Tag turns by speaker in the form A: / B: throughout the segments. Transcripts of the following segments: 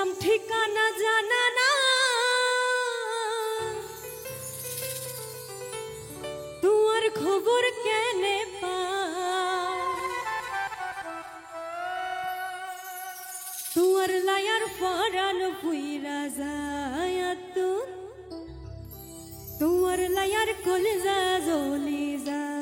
A: নাম ঠিকানা জানা না, তোমার খবর কেনে তোমার লায়ার পরান পুইরা যায়, তোমার লায়ার কলেজা জ্বলি যায়।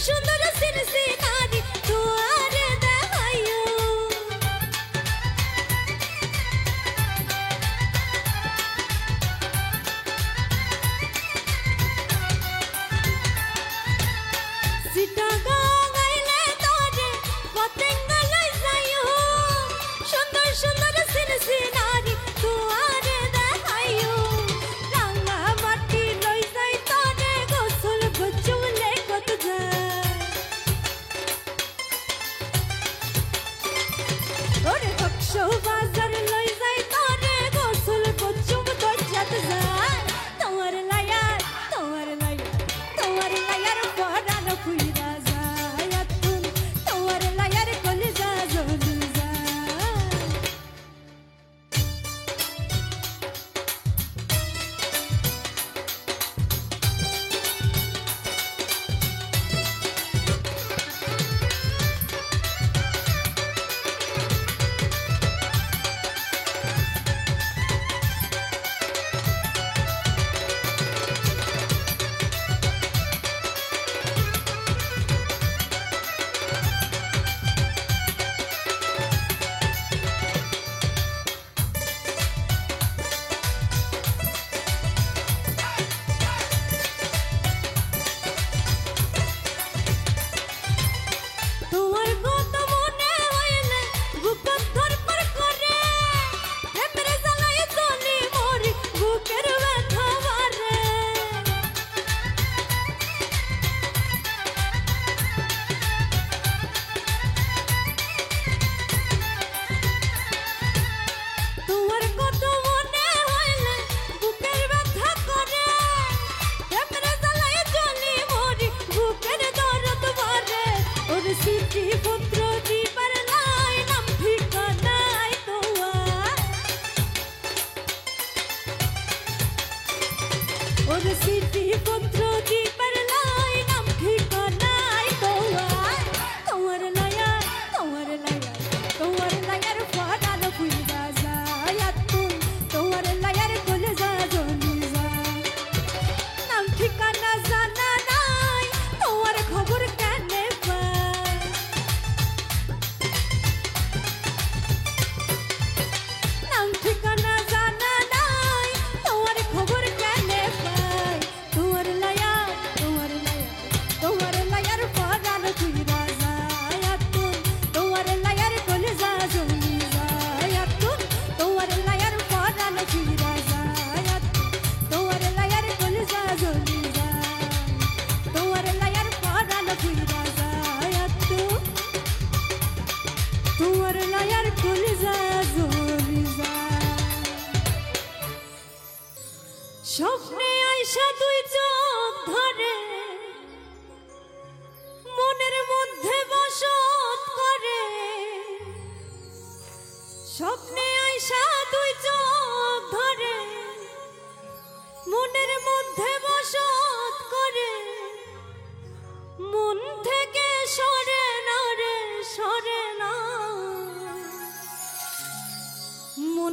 A: সুন্দর সিনসি নারী দুয়ারে দেখাইও, চিটাগাং আইলে তোরে পতেঙ্গলে যাইও, সুন্দর সুন্দর সিনসি নারী দুয়ারে দেখাইও, রাঙা মাটি লই যাই তোরে গোসল গোচুলে কত যায়।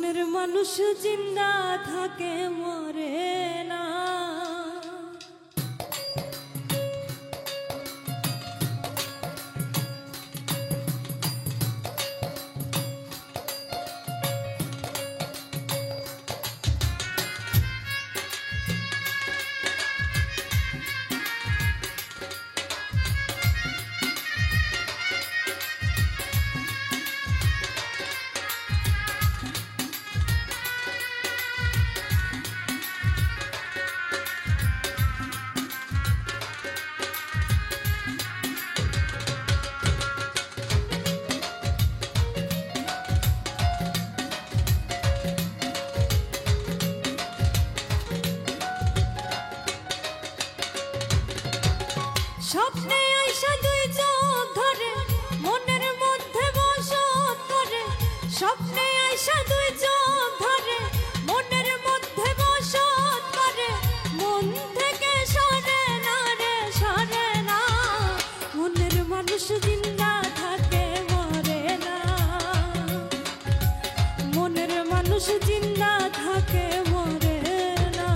A: মনের মানুষ জিন্দা থাকে মরে না। স্বপ্নে আইসা দুই চোখ ধরে মনের মধ্যে বসত করে, স্বপ্নে আইসা দুই চোখ ধরে মনের মধ্যে বসত করে, মন থেকে সরে না রে সরে না, মনের মানুষ জিন্দা থাকে মরে না, মনের মানুষ জিন্দা থাকে মরে না।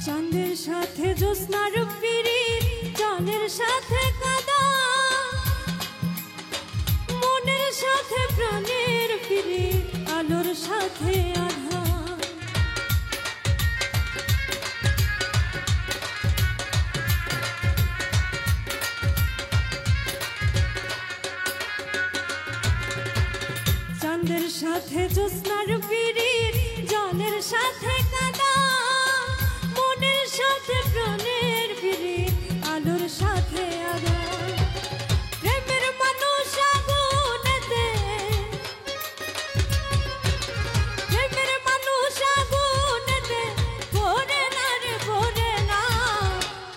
A: চাঁদের সাথে জ্যোৎস্নার পিরিত, জলের সাথে কাদা, মনের সাথে প্রাণের পিরিত, আলোর সাথে আধার। চাঁদের সাথে জ্যোৎস্নার পিরিত, জলের সাথে কাদা, মনের সাথে প্রাণের পিরিত, আলোর সাথে আধার। প্রেমের মানুষ আগুনেতে, প্রেমের মানুষ আগুনেতে পড়ে না রে পড়ে না,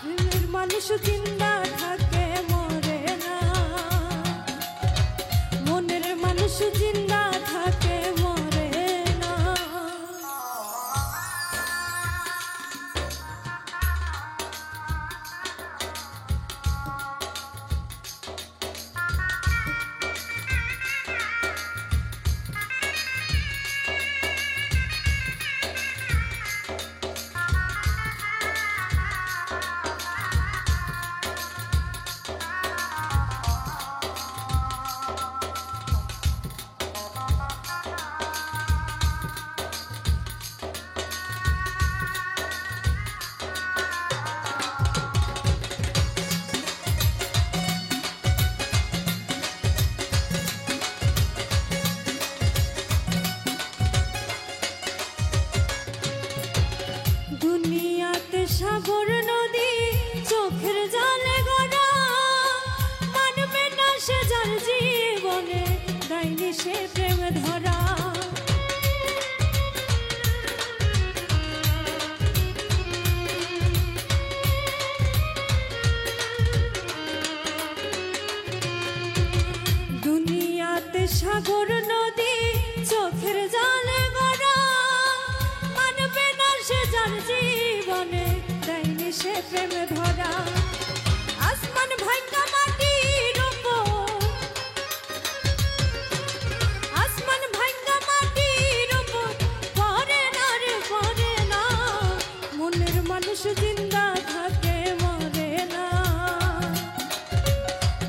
A: প্রেমের মানুষ জিন্দা থাকে মরে না, মনের মানুষ জিন্দা থাকে মরে না। দুনিয়াতে সাগর নদী চোখের জলে গড়া, মানবে না সে যার জীবনে দেয়নি সে প্রেম ধরা। দুনিয়াতে সাগর নদী চোখের জলে গড়া, মানবে না সে যার জীবনে দেয়নি সে প্রেম ধরা। আসমান ভাঙা মাটির উপর, আসমান ভাঙা মাটির উপর পড়ে না রে পড়ে না, মনের মানুষ জিন্দা থাকে মরে না,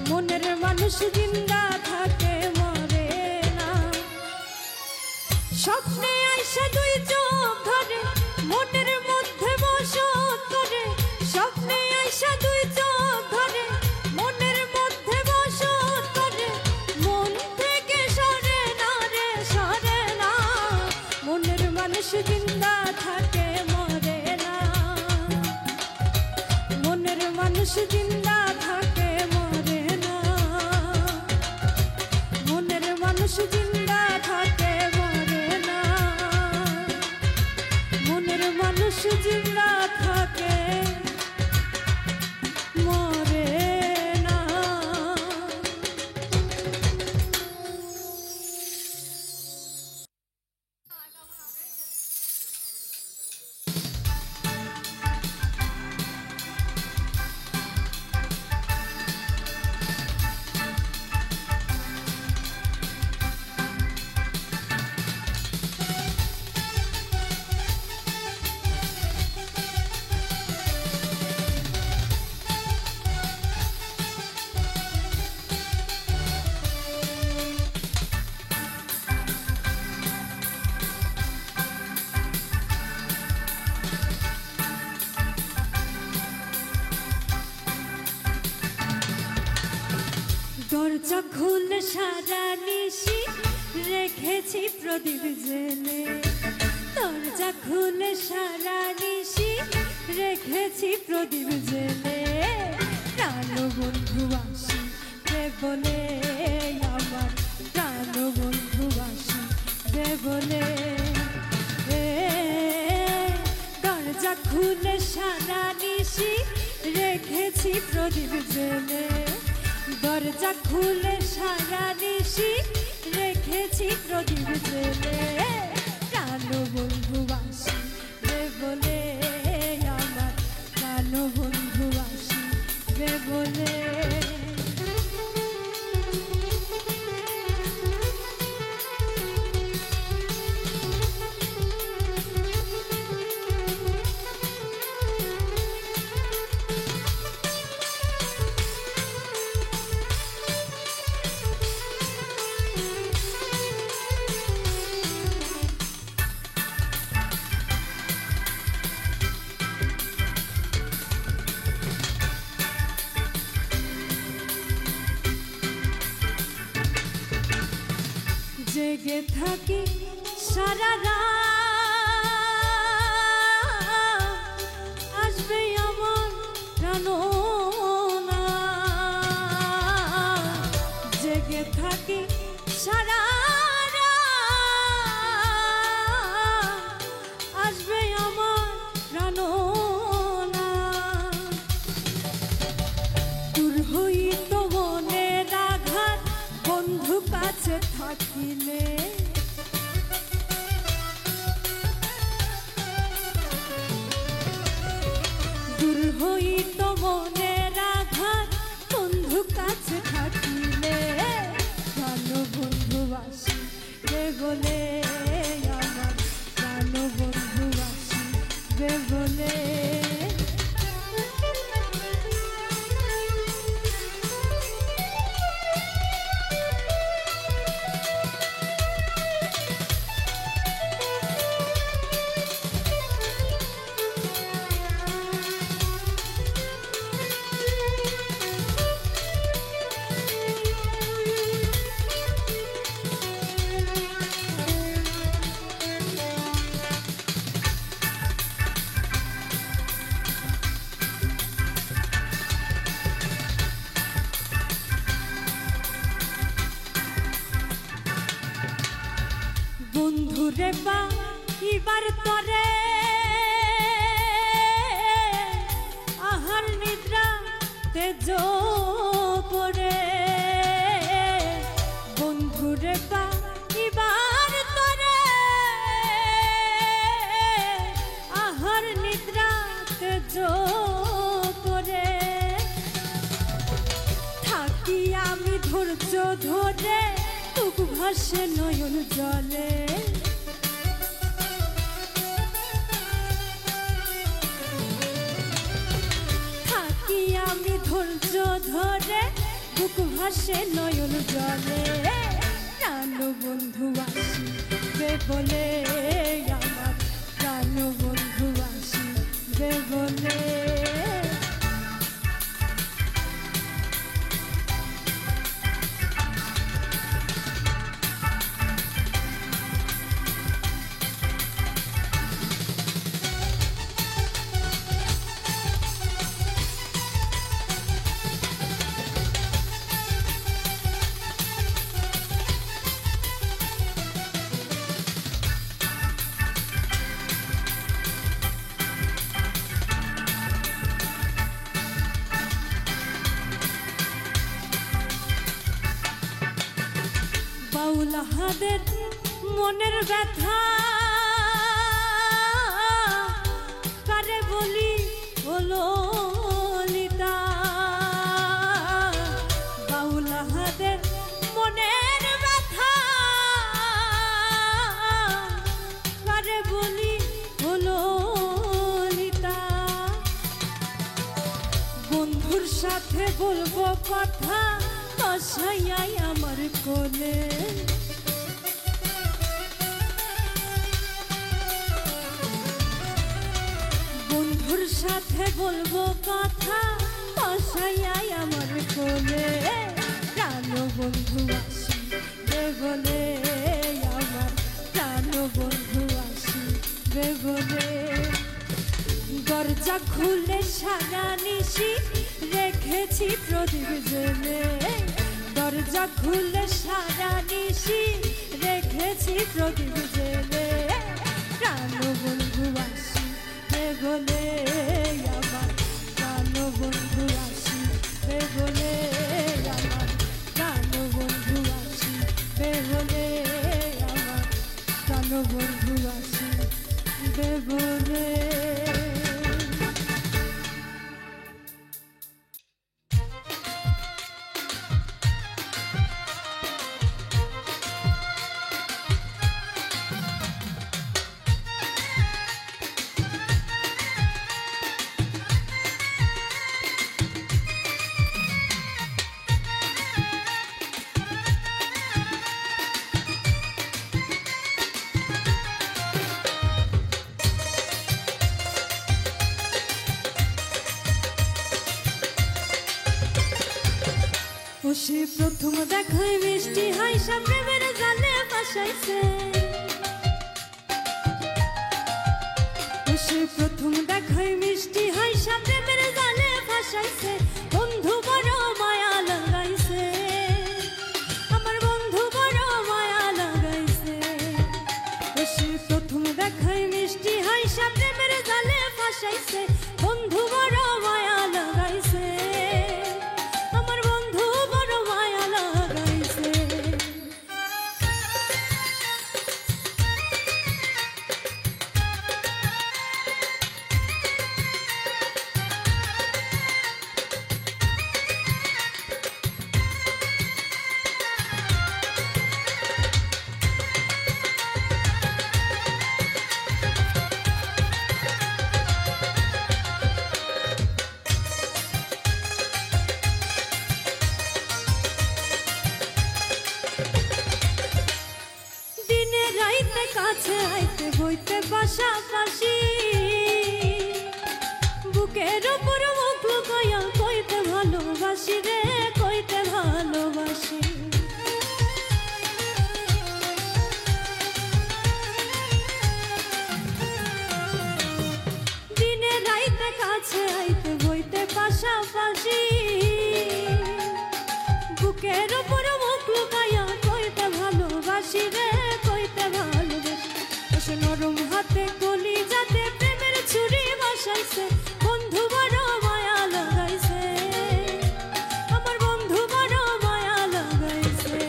A: মনের মানুষ জিন্দা থাকে মরে না। স্বপ্নে আইসা দুই চোখ ধরে মনের মধ্যে বসত করে, স্বপ্নে আইসা দুই চোখ ধরে মনের মধ্যে বসত করে, মন থেকে সরে না রে সরে না, মনের মানুষ জিন্দা থাকে মরে না, মনের মানুষ জিন্দা থাকে মরে না। দরজা খুলে সারা নিশি রেখেছি প্রদীপ জেলে, দরজা খুলে সারা নিশি রেখেছি প্রদীপ জেলে। প্রাণ বন্ধু আসিবে বলে আমার, প্রাণ বন্ধু আসিবে বলে। দরজা খুলে সারা নিশি রেখেছি প্রদীপ জেলে, দরজা খুলে সারা নিশি রেখেছি প্রদীপ জেলে। প্রাণ বন্ধু আসিবে বলে আমার, প্রাণ বন্ধু আসিবে বলে। জেগে থাকি সারা রাত, আসবে আমার প্রাণনা। জেগে থাকি সারা রাত, আসবে আমার প্রাণনা। দূর হইত মনের আঘাত বন্ধু কাছে থাকিলে, দূর হইত মনের আঘাত বন্ধু কাছে থাকিলে। ভালো বন্ধু আসিবে বলে আমার, ভালো বন্ধু আসিবে বলে। বন্ধুরে পাইবার তরে আহার নিদ্রা তেজ করে, বন্ধুরে পাইবার তরে আহার নিদ্রা তেজ করে। থাকি আমি ধৈর্য ধরে বুক ভাসে নয়ন জলে, থাকি আমি ধৈর্য ধরে বুক ভাসে নয়ন জলে। প্রাণ বন্ধু আসিবে বলে আমার, প্রাণ বন্ধু আসিবে বলে। বাউলাহাদের মনের ব্যথা কারে বলি হলো লিতা, বাউলাহাদের মনের ব্যথা কারে বলি হলো লিতা। বন্ধুর সাথে বলবো কথা বসাইয়াই আমার কোলে, বন্ধুর সাথে বলবো কথা বসাইয়াই আমার কোলে। প্রাণ বন্ধু আসিবে বলে, আমার প্রাণ বন্ধু আসিবে বলে। দরজা খুলে সারা নিশি রেখেছি প্রদীপ জ্বেলে, দরজা খুলে সারা নিশি রেখেছি প্রদীপ জ্বেলে। প্রাণ বন্ধু আসিবে বলে, আমার প্রাণ বন্ধু আসিবে বলে, আমার প্রাণ বন্ধু আসিবে বলে, আমার প্রাণ বন্ধু আসিবে বলে। সে প্রথম দেখায় মিষ্টি হাসি প্রেমের জালে ফাঁসাইছে, সে প্রথম দেখায় মিষ্টি হাসি প্রেমের জালে ফাঁসাইছে। বন্ধু বড় মায়া লাগাইছে, আমার বন্ধু বড় মায়া লাগাইছে। সে প্রথম দেখায় মিষ্টি হাসি প্রেমের জালে ফাঁসাইছে, বন্ধু বড় মায়া লাগাইছে। কাছে আইতে বইতে পাশাপাশি, বুকের উপর মুখ লুকাইয়া কইতে ভালোবাসি রে, কইতে ভালোবাসি। দিনে রাইতে কাছে আইতে বইতে পাশাপাশি, বুকের উপর মুখ লুকাইয়া কইতে ভালোবাসি রে, কইতে ভালোবাসি। সে নরম হাতে কলি যাতে প্রেমের ছুরি বসাইছে, বন্ধু বড় মায়া লাগাইছে, আমার বন্ধু বড় মায়া লাগাইছে।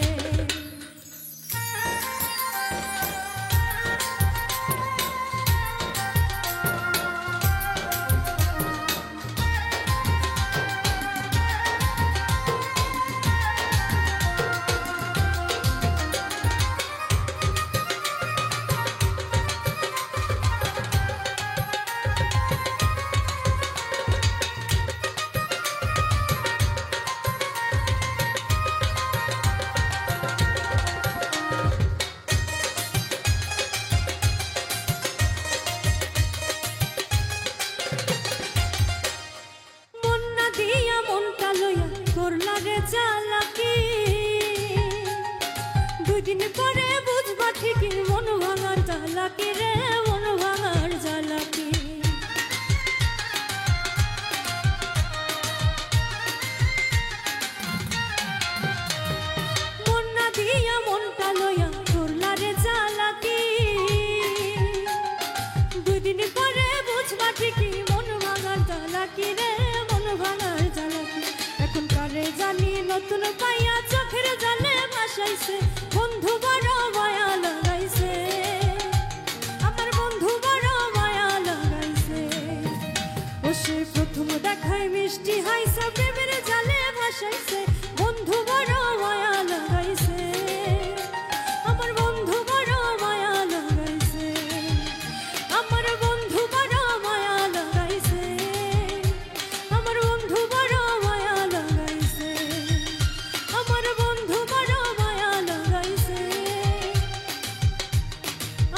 A: চালাকি দুদিন পরে বুঝবা ঠিকই মন ভাঙার জ্বালাকি রে, মন ভাঙার জ্বালাকি। মন না দিয়া মনটা লইয়া করলা রে চালাকি, দুদিন পরে বুঝবা ঠিকই মন ভাঙার জ্বালাকি রে, মন ভাঙার জ্বালাকি। এখন কারে জানি নতুন পাইয়া চোখের জালে ভাসাইছে, বন্ধু বড় মায়া লাগাইছে, আমার বন্ধু বড় মায়া লাগাইছে। ও সে প্রথম দেখায় মিষ্টি হাইসা প্রেমের জালে ভাসাইছে, বন্ধু বড় মায়া লাগাইছে, আমার বন্ধু বড় মায়া লাগাইছে, আমার বন্ধু বড় মায়া লাগাইছে, আমার বন্ধু বড় মায়া লাগাইছে, আমার বন্ধু বড় মায়া লাগাইছে,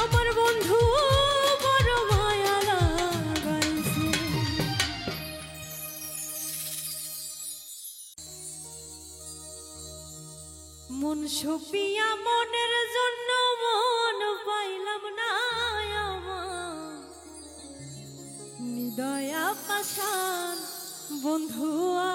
A: আমার বন্ধু বড় মায়া লাগাইছে। মন সুপিয়া মনের জন্য মন পাইলাম না আমার নিদয়া পাশান বন্ধুয়া।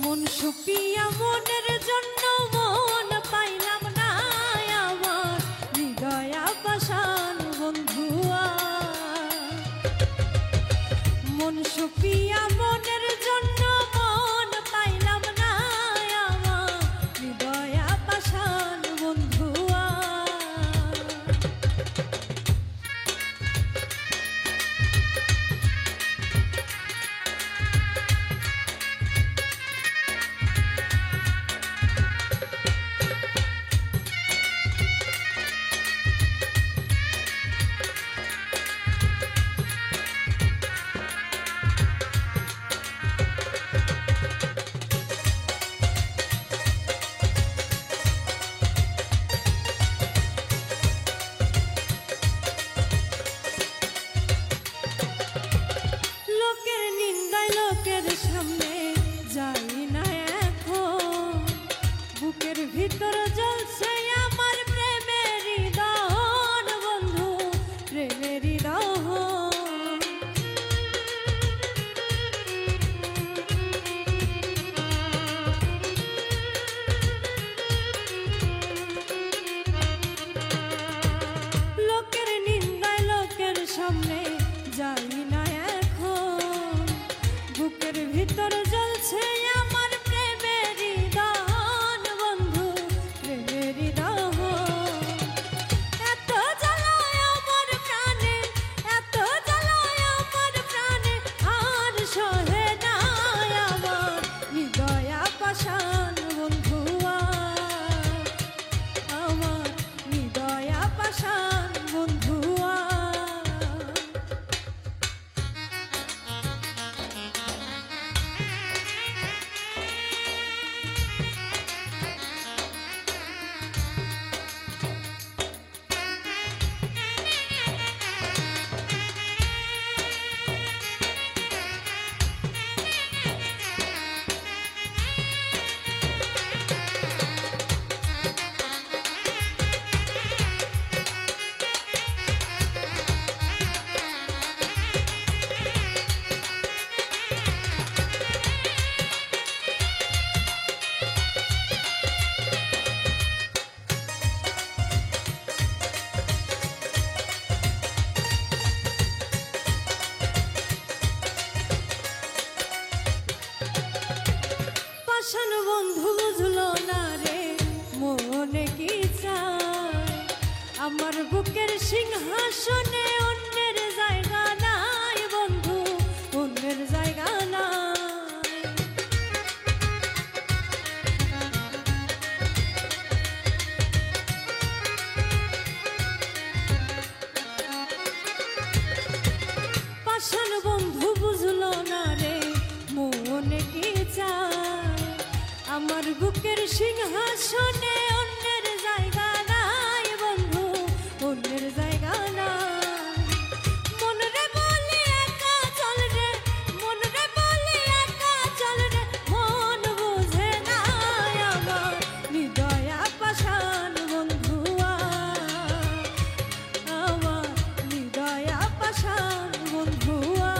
A: মন সুপিয়া মনের জন্য মন পাইলাম না আমার হৃদয়া পাশান বন্ধুয়া। মন সুপিয়া মনের জন্য মন পাইলাম না আমার হৃদয়া পাশান বন্ধুয়া। সামনে যাই না এখন বুকের ভিতর জ্বলছে আমার প্রেমের দহন বন্ধু প্রেমের দহন। লোকের নিন্দায় লোকের সামনে যাই না এখন বুকের ভিতর জ্বলছে আমার প্রেমের দহন বন্ধু প্রেমের দহন। এত জ্বালায় আমার প্রাণে এত জ্বালায় আমার প্রাণে আর সহে না আমার হৃদয়া পাশান বন্ধুয়া। আমার হৃদয়া পাশান বন্ধুয়া। পাশান বন্ধু বুঝলো না রে মনে কি চায় আমার বুকের সিংহাসনে অন্যের জায়গা নাই বন্ধু অন্যের জায়গা নাই। পাশান বন্ধু বুঝলো না রে মনে কি চায় আমার বুকের সিংহাসনে অন্যের জায়গা নাই বন্ধু অন্যের জায়গা নাই। মন রে বলি একা চল রে মন রে বলি একা চল রে মন বুঝে না আমার হৃদয়া পাশান বন্ধুয়া। আমার হৃদয়া পাশান বন্ধুয়া।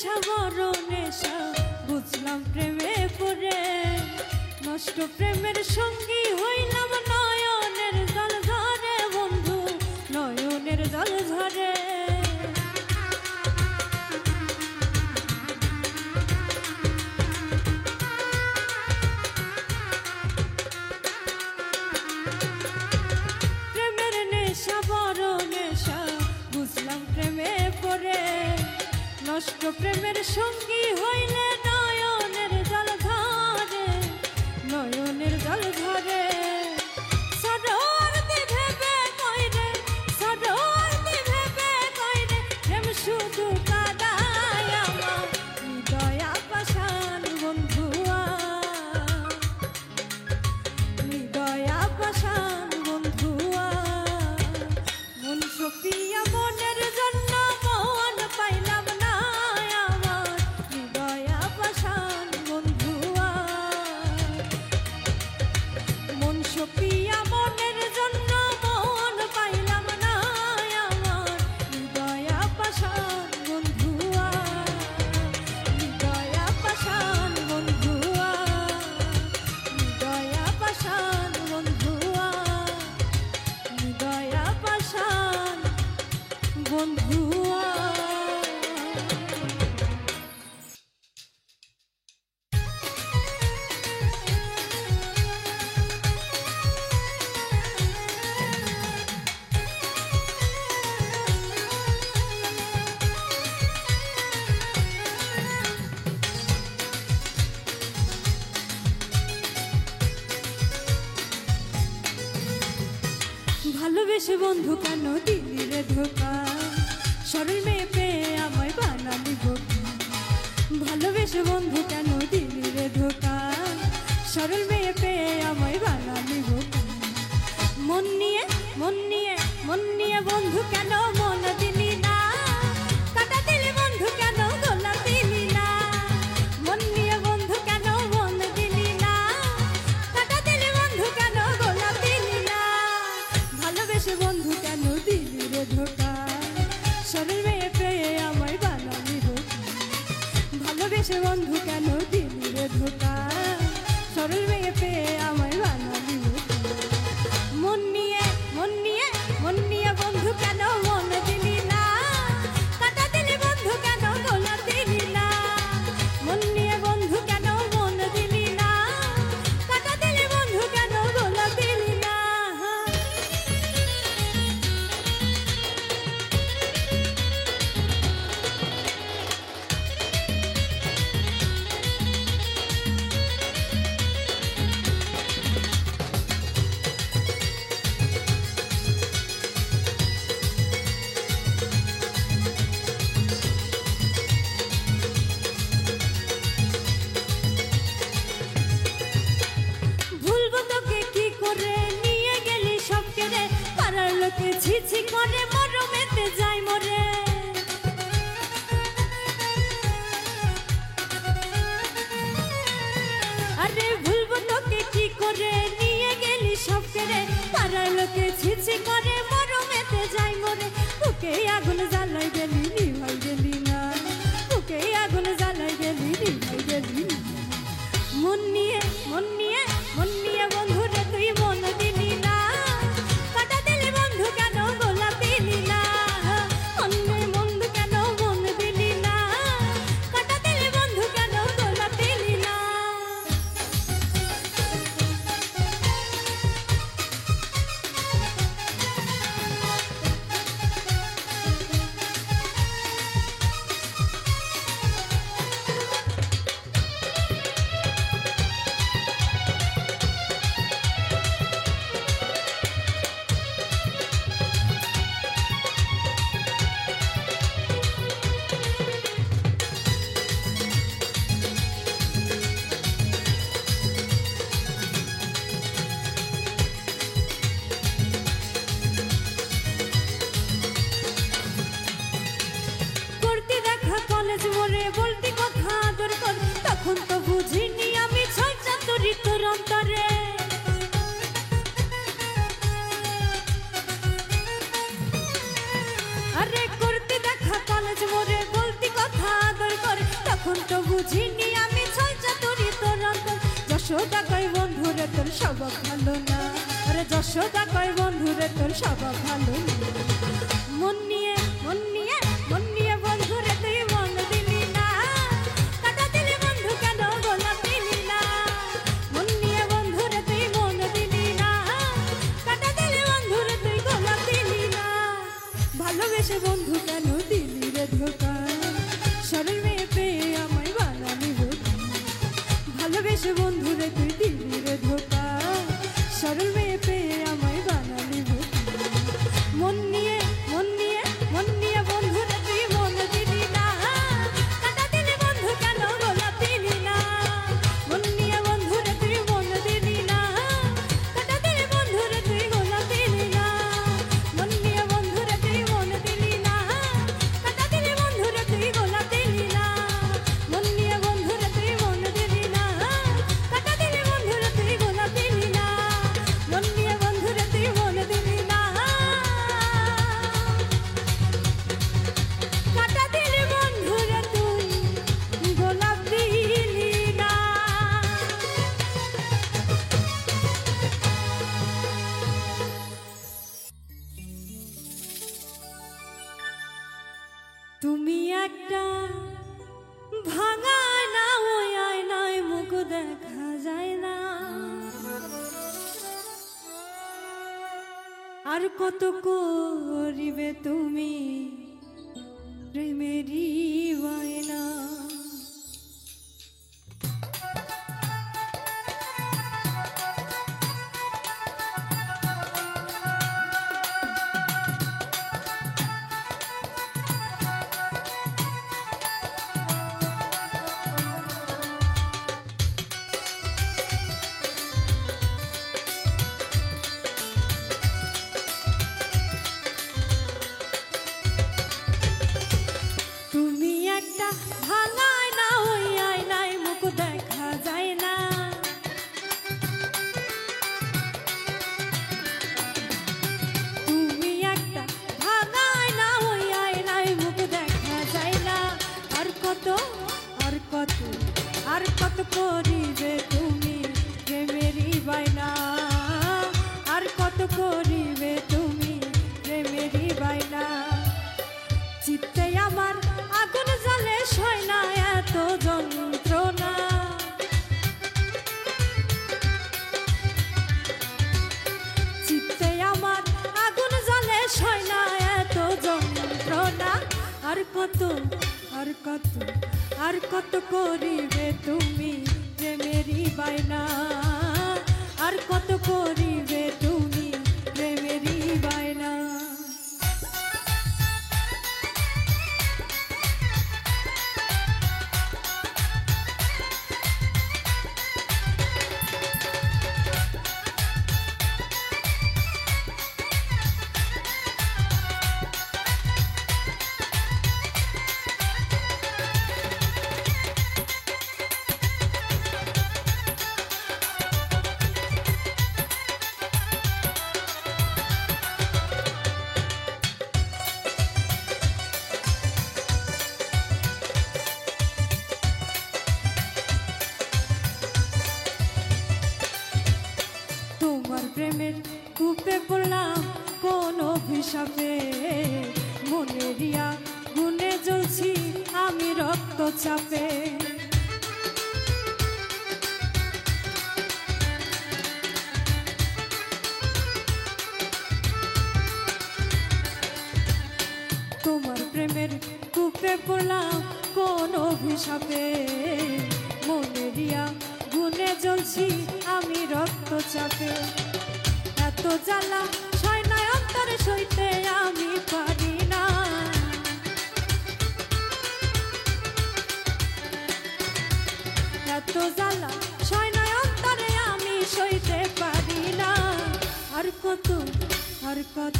A: নেশা বড় নেশা বুঝলাম প্রেমে পড়ে নষ্ট প্রেমের সঙ্গী হইলাম নয়নের জল ঝরে বন্ধু নয়নের জল ঝরে প্রেমের নেশা বড় নেশা বুঝলাম প্রেমে পড়ে নষ্ট প্রেমের সঙ্গী হইলে নয়নের জল ঝরে নয়নের জল ঝরে সরোয়ারতি ভেবে কইরে সরোয়ারতি ভেবে কইরে প্রেম শুধু কাদায় আমার হৃদয় পাষাণ বন্ধুয়া হৃদয় পাষাণ বন্ধুয়া মন সপিয়া মনের জন্য মন পাইলাম না আমার হৃদয় পাষাণ বন্ধুয়া মন সপিয়া মনের জন্য মন পাইলাম না আমার হৃদয় পাষাণ বন্ধুয়া হৃদয় পাষাণ বন্ধুয়া হৃদয় পাষাণ বন্ধুয়া হৃদয় পাষাণ বন্ধুয়া ভালোবেসে বন্ধু কেন দিলি রে ধোকা সরল মেয়ে পেয়ে আমায় বানালি বোকা ভালোবেসে বন্ধু কেন দিলি রে ধোকা সরল মেয়ে পেয়ে আমায় বানালি বোকা মন নিয়ে মন নিয়ে মন নিয়ে বন্ধু কেন মন দিলি না কাটা দিলি বন্ধু কেন গোলাপ দিলি না মন নিয়ে বন্ধু কেন মন দিলি না কাটা দিলি বন্ধু কেন গোলাপ দিলি না ভালোবেসে বন্ধু কেন দিলি রে ধোকা সরল মেয়ে পেয়ে আমায় বানালি বোকা ভালোবেসে বন্ধু কেন দিলি রে ধোকা সরল মেয়ে পেয়ে আমায় বানালি বোকা মন নিয়ে মন নিয়ে মন নিয়ে বন্ধু কেন মন দিলি না কাটা দিলি বন্ধু কেন গোলাপ দিলি না মন নিয়ে বন্ধু কেন মন দিলি না কাটা দিলি বন্ধু কেন গোলাপ দিলি না ভুলবো তোকে কি করে নিয়ে গেলি সব কেড়ে পাড়ার লোকে ছিছি করে মরমেতে যাই মরে আরে ভুলবো তোকে কি করে নিয়ে গেলি সব কেড়ে পাড়ার লোকে ছিছি করে মরমেতে যাই মরে তোকে আগুন জ্বালাই গেলি নিভাই গেলি না তোকে আগুন জ্বালাই গেলি নিভাই গেলি না মন নিয়ে মন নিয়ে মন নিয়ে বন্ধু রে তুই মন দিলি না কাটা দিলি বন্ধু কেন গোলাপ দিলি না মন নিয়ে বন্ধু কেন মন দিলি না কাটা দিলি বন্ধু কেন গোলাপ দিলি না কলেজ মোড়ে বলতি কথা আদর কর তখন তো বুঝিনি আমি ছয় চাতুরি তোর অন্তরে আরে করতে দেখা কলেজ মোড়ে বলতি কথা আদর কর বুঝিনি আমি ছল চাতুরি তোর অন্তর। যশোদা কয় বন্ধুরে তোর স্বভাব ভালো না, আরে যশোদা কয় বন্ধুরে তোর স্বভাব ভালো না। মন নিয়ে মন নিয়ে মন নিয়ে বন্ধুরে তুই মন দিলি না, কাটা দিলি বন্ধু কেন গোলাপ দিলি না। মন নিয়ে বন্ধুরে তুই মন দিলি না, কাটা দিলি বন্ধুরে তুই গোলাপ দিলি না। ভালোবেসে বন্ধু কেন দিলি রে ধোকা, সরল মেয়ে পেয়ে আমায় বানালি বোকা। ভালোবেসে বন্ধুরে তুই দিলি রে ধোকা, সরল মেয়ে পেয়ে আমায় বানালি বোকা। মন নিয়ে মন নিয়ে মন নিয়ে বন্ধুরে তুই মন দিলি না, কাটা দিলি বন্ধু কেন গোলাপ দিলি না। মন নিয়ে বন্ধুরে তুই মন দিলি না, কাটা দিলি বন্ধুরে তুই গোলাপ দিলি না। মন নিয়ে বন্ধুরে তুই মন দিলি না, কাটা দিলি বন্ধুরে তুই গোলাপ দিলি না। মন নিয়ে বন্ধুরে তুই মন দিলি না, কাটা দিলি বন্ধুরে তুই গোলাপ দিলি না। মন নিয়ে বন্ধুরে তুই মন দিলি না, কাটা দিলি বন্ধুরে তুই গোলাপ দিলি না। তুমি একটা ভাঙা না, ওই আয়নায় মুখ দেখা যায় না। আর কত করিবে তুমি প্রেমেরই বায়না। তুমি একটা ভাঙা না, ওই আয়নায় মুখ দেখা যায় না। তুমি একটা ভাঙা না, ওই আয়নায় মুখ দেখা যায় না। আর কত আর কত আর কত করিবে তুমি প্রেমেরই বায়না। আর কত করিবে তুমি প্রেমেরই বায়না। চিত্তে আমার আগুন জ্বলে সয় না এত যন্ত্রণা। চিত্তে আমার আগুন জ্বলে সয় না এত যন্ত্রণা। আর কত আর কত আর কত করিবে তুমি প্রেমেরই বায়না। আর কত করিবে তুমি প্রেমেরই বায়না। প্রেমের কূপে পড়লাম কোন অভিশাপে। মনেরিয়া গুনে জ্বলছি আমি রক্তচাপে। তোমার প্রেমের কূপে পড়লাম কোন অভিশাপে। মনেরিয়া গুনে জ্বলছি আমি রক্তচাপে। এত জ্বালা সয় না অন্তরে সইতে আমি পারি না। এত জ্বালা সয় না অন্তরে আমি সইতে পারি না। আর কত আর কত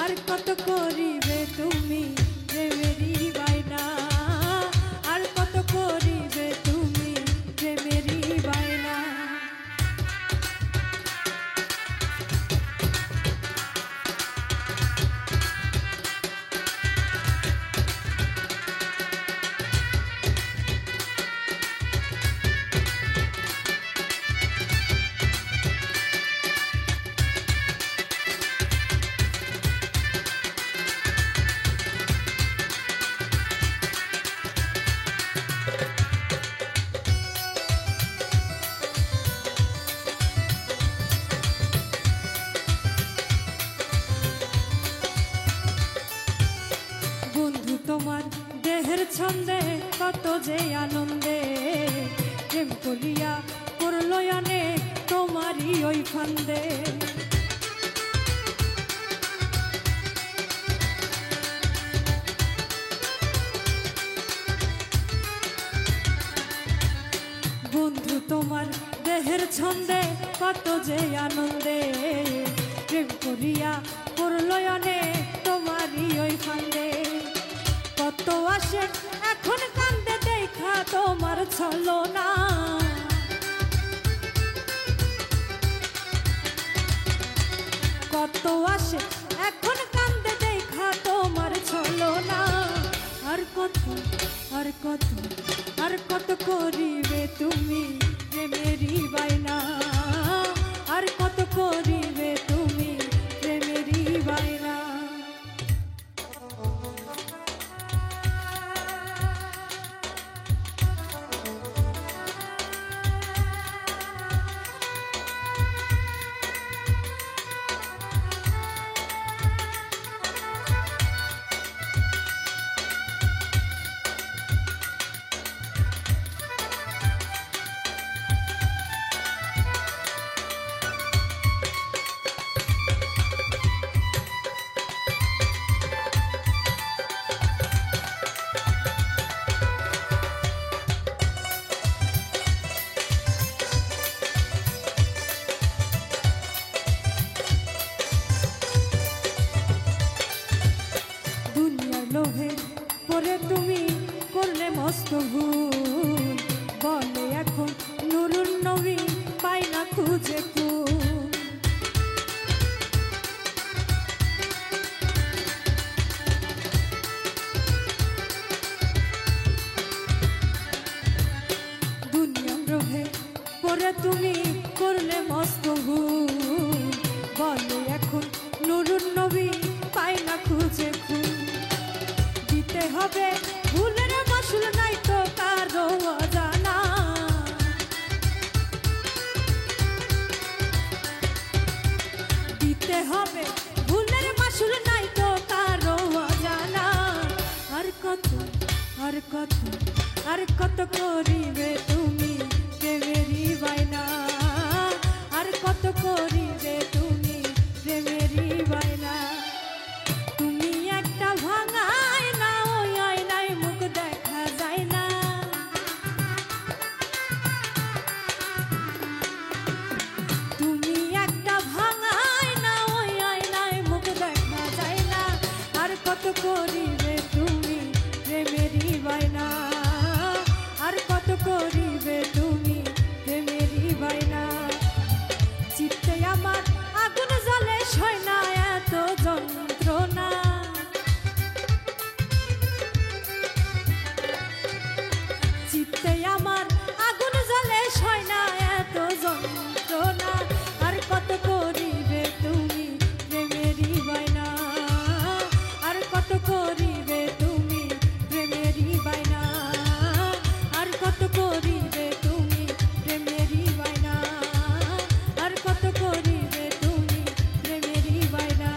A: আর কত করিবে তুমি প্রেমেরই বায়না। আর কত করিবে তুমি প্রেমেরই বায়না। ছন্দে কত যে আনন্দে প্রেম করিয়া করলো অনেক তোমারই ওই ফান্দে। বন্ধু তোমার দেহের ছন্দে কত যে আনন্দে প্রেম করিয়া করলো অনেক তোমারই ওই ফান্দে। কত আসে এখন কান্দে দেখা তোমার ছলনা, কত আসে এখন কান্দে দেখা তোমার ছলনা। আর কত আর কত আর কত করিবে তুমি প্রেমেরই বায়না, আর কত করিবে তুমি প্রেমেরই বায়না। লোভে পরে তুমি করলে মস্ত ভুল, বলে এখন নুরুন নবী পাই না খুঁজে কুল। দুনিয়ার লোভে পরে তুমি করলে মস্ত ভুল, বলে এখন নুরুন নবী পাই না খুঁজে কুল। দিতে হবে ভুলের মাসুল নাই তো কারো অজানা, দিতে হবে ভুলের মাসুল নাই তো কারো অজানা। আর কত আর কত আর কত করিবে তুমি প্রেমেরই বায়না, আর কত করিবে তুমি প্রেমেরই বায়না। তুমি একটা ভাঙায় না ওই আয়নায় মুখ দেখা যায় না, তুমি একটা ভাঙায় না ওই আয়নায় মুখ দেখা যায় না। আর কত করিবে তুমি প্রেমেরই বায়না, আর কত করিবে তুমি প্রেমেরই বায়না। চিত্তে আমার আগুন জ্বলে সয় না এত যন্ত্রণা, চিত্তে আমার আগুন জ্বলে সয় না এত যন্ত্রণা। আর কত করিবে তুমি প্রেমেরই বায়না, আর কত করিবে তুমি প্রেমেরই বায়না, আর কত করিবে তুমি প্রেমেরই বায়না, আর কত করিবে তুমি প্রেমেরই বায়না,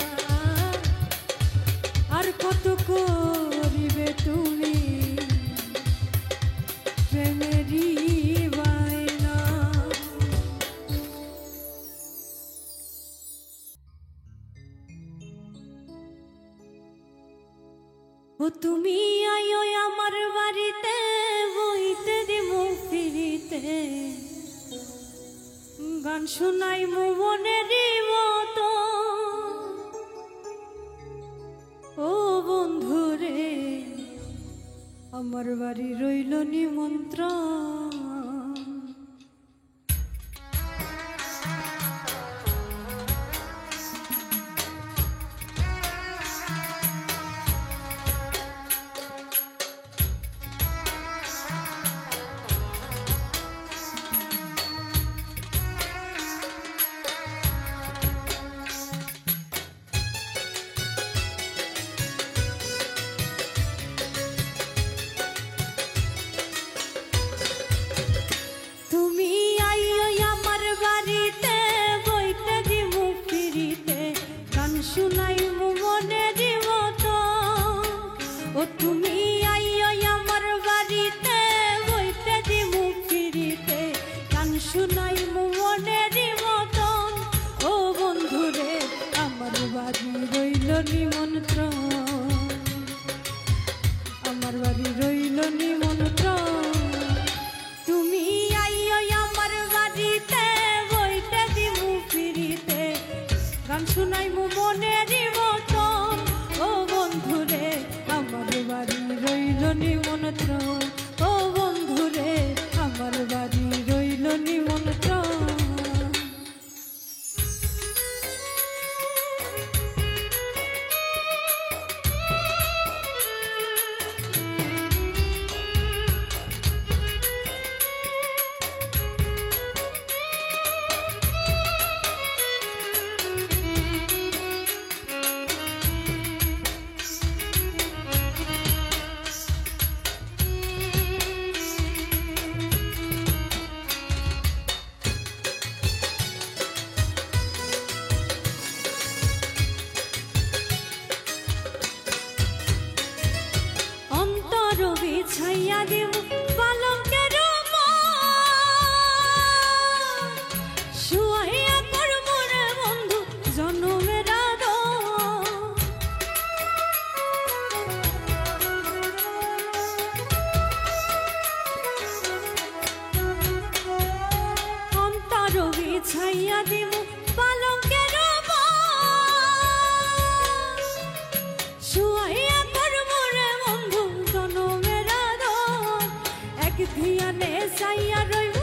A: আর কত করিবে তুমি প্রেমেরই বায়না। ও তুমি আইও আমার বাড়িতে বইতে দিমু ফিরিতে, গান শুনাই মনেরই মতো। ও বন্ধুরে আমার বাড়ি রইল নিমন্ত্রণ, বাড়ি রইল নিমন্ত্রণ। তুমি আইও আমার বাড়িতে বইতে দিমু ফিরিতে, গান শুনাইমু মনের মতন। ও বন্ধুরে আমার বাড়ি রইল নিমন্ত্রণ, ও বন্ধুরে আমার বাড়ি রইল নিমন্ত্রণ। ছাইয়া দিব পালঙ্কের শুয়াইয়া করব রে বন্ধু জনমের অন্তর বিছাইয়া দিব পালঙ্কের শুয়াইয়া করব রে বন্ধু জনমের ধিয়ানে চাইয়া রইব,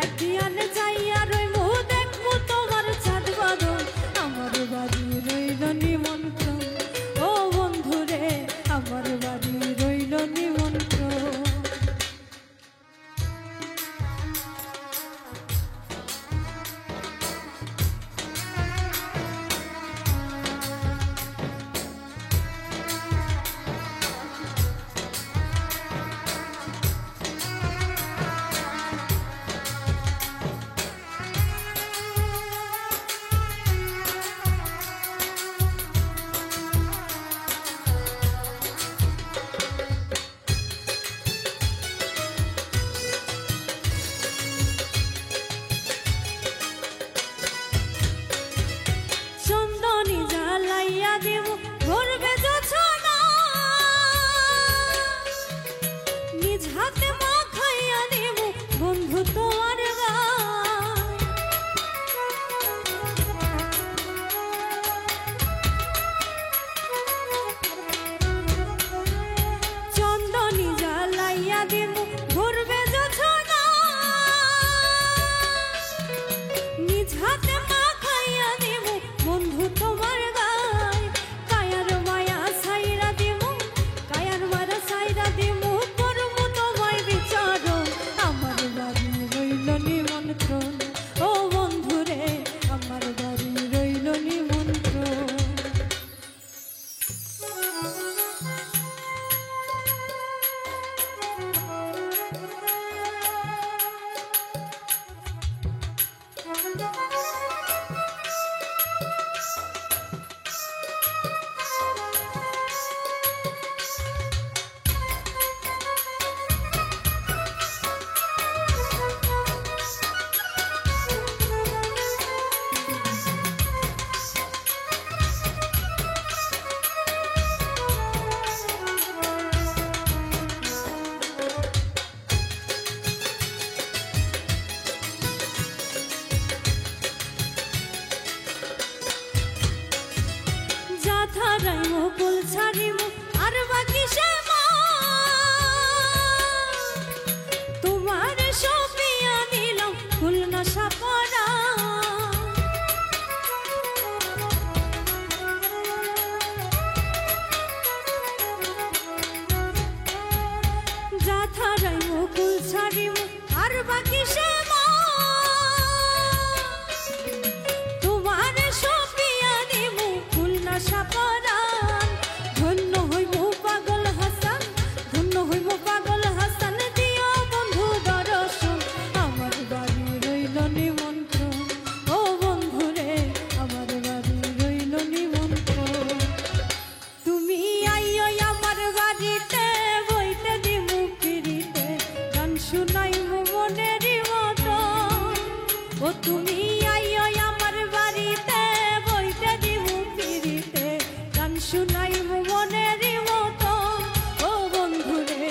A: এক ধিয়ানে চাইয়া রইব, দেখবো তোমার চাঁদ বাদল। আমার বাড়ি রইল নিমন্ত্রণ, ও বন্ধুরে আমার বাড়ি রইল নিমন্ত্রণ। নিজ হাতে মাখাইয়া দেব বন্ধু তোমার চন্দনী জ্বালাইয়া দেব ঘুরবে যোছনা, নিজ হাতে মাখাইয়া দেব বন্ধু তোমার গায়। কায়ার মায়া সাইরা দেব, কায়ার মারা সাইরা দেব, করবো তোমায় বিচারণ। আমার বাড়ি রইল নিমন্ত্রণ, ও বন্ধুরে আমার বাড়ি রইল নিমন্ত্রণ। ছাড়াইমু কুল ছাড়িমু আর বাকি শ্যামা, তোমার সপিয়া নিলাম ফুল না সাপরা। যা ছাড়াইমু কুল ছাড়িমু আর বাকি শ্যামা, তোমার সপিয়া নিমু ফুল না সাপরান। ধন্য হইব পাগল হাসান, ধন্য হইব পাগল হাসান, দিও বন্ধু দর্শন। আমার বাড়ি রইল নিমন্ত্রণ, ও বন্ধুরে আমার বাড়ি রইল নিমন্ত্রণ। তুমি আইও আমার বাড়িতে বইতে দিমু ফিরিতে, গান শুনাইমু মনের মতন। ও তুমি আইও আমার বাড়িতে বইতে দিমু ফিরিতে, গান শুনাইমু মনের মতন। ও বন্ধুরে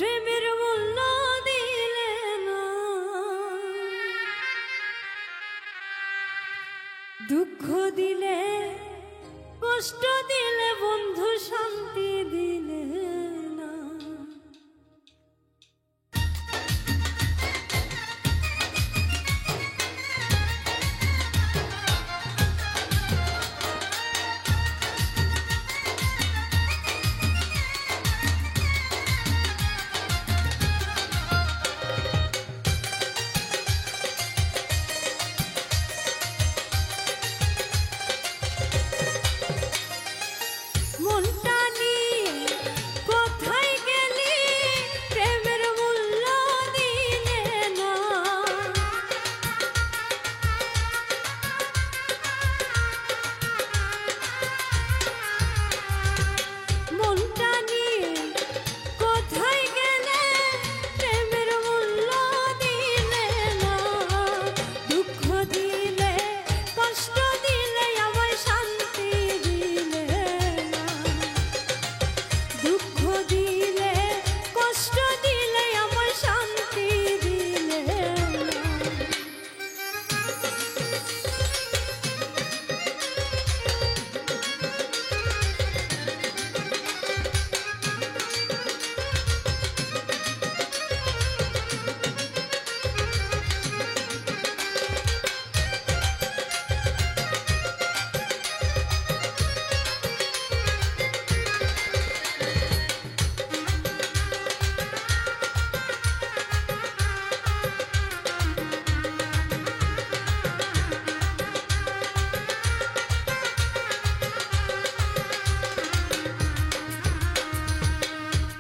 A: প্রেমের মূল্য দিলে না, দুঃখ দিলে কষ্ট দিলে বন্ধু শান্তি দিলে না। মনটা নিয়ে কোথায় গেলি, প্রেমের মূল্য দিলে না। মনটা নিয়ে কোথায় গেলে, প্রেমের মূল্য দিলে না। দুঃখ দিলে কষ্ট দিলে আমায় শান্তি দিলে না। দুঃখ দিলে কষ্ট দিলে আমায় শান্তি দিলে না।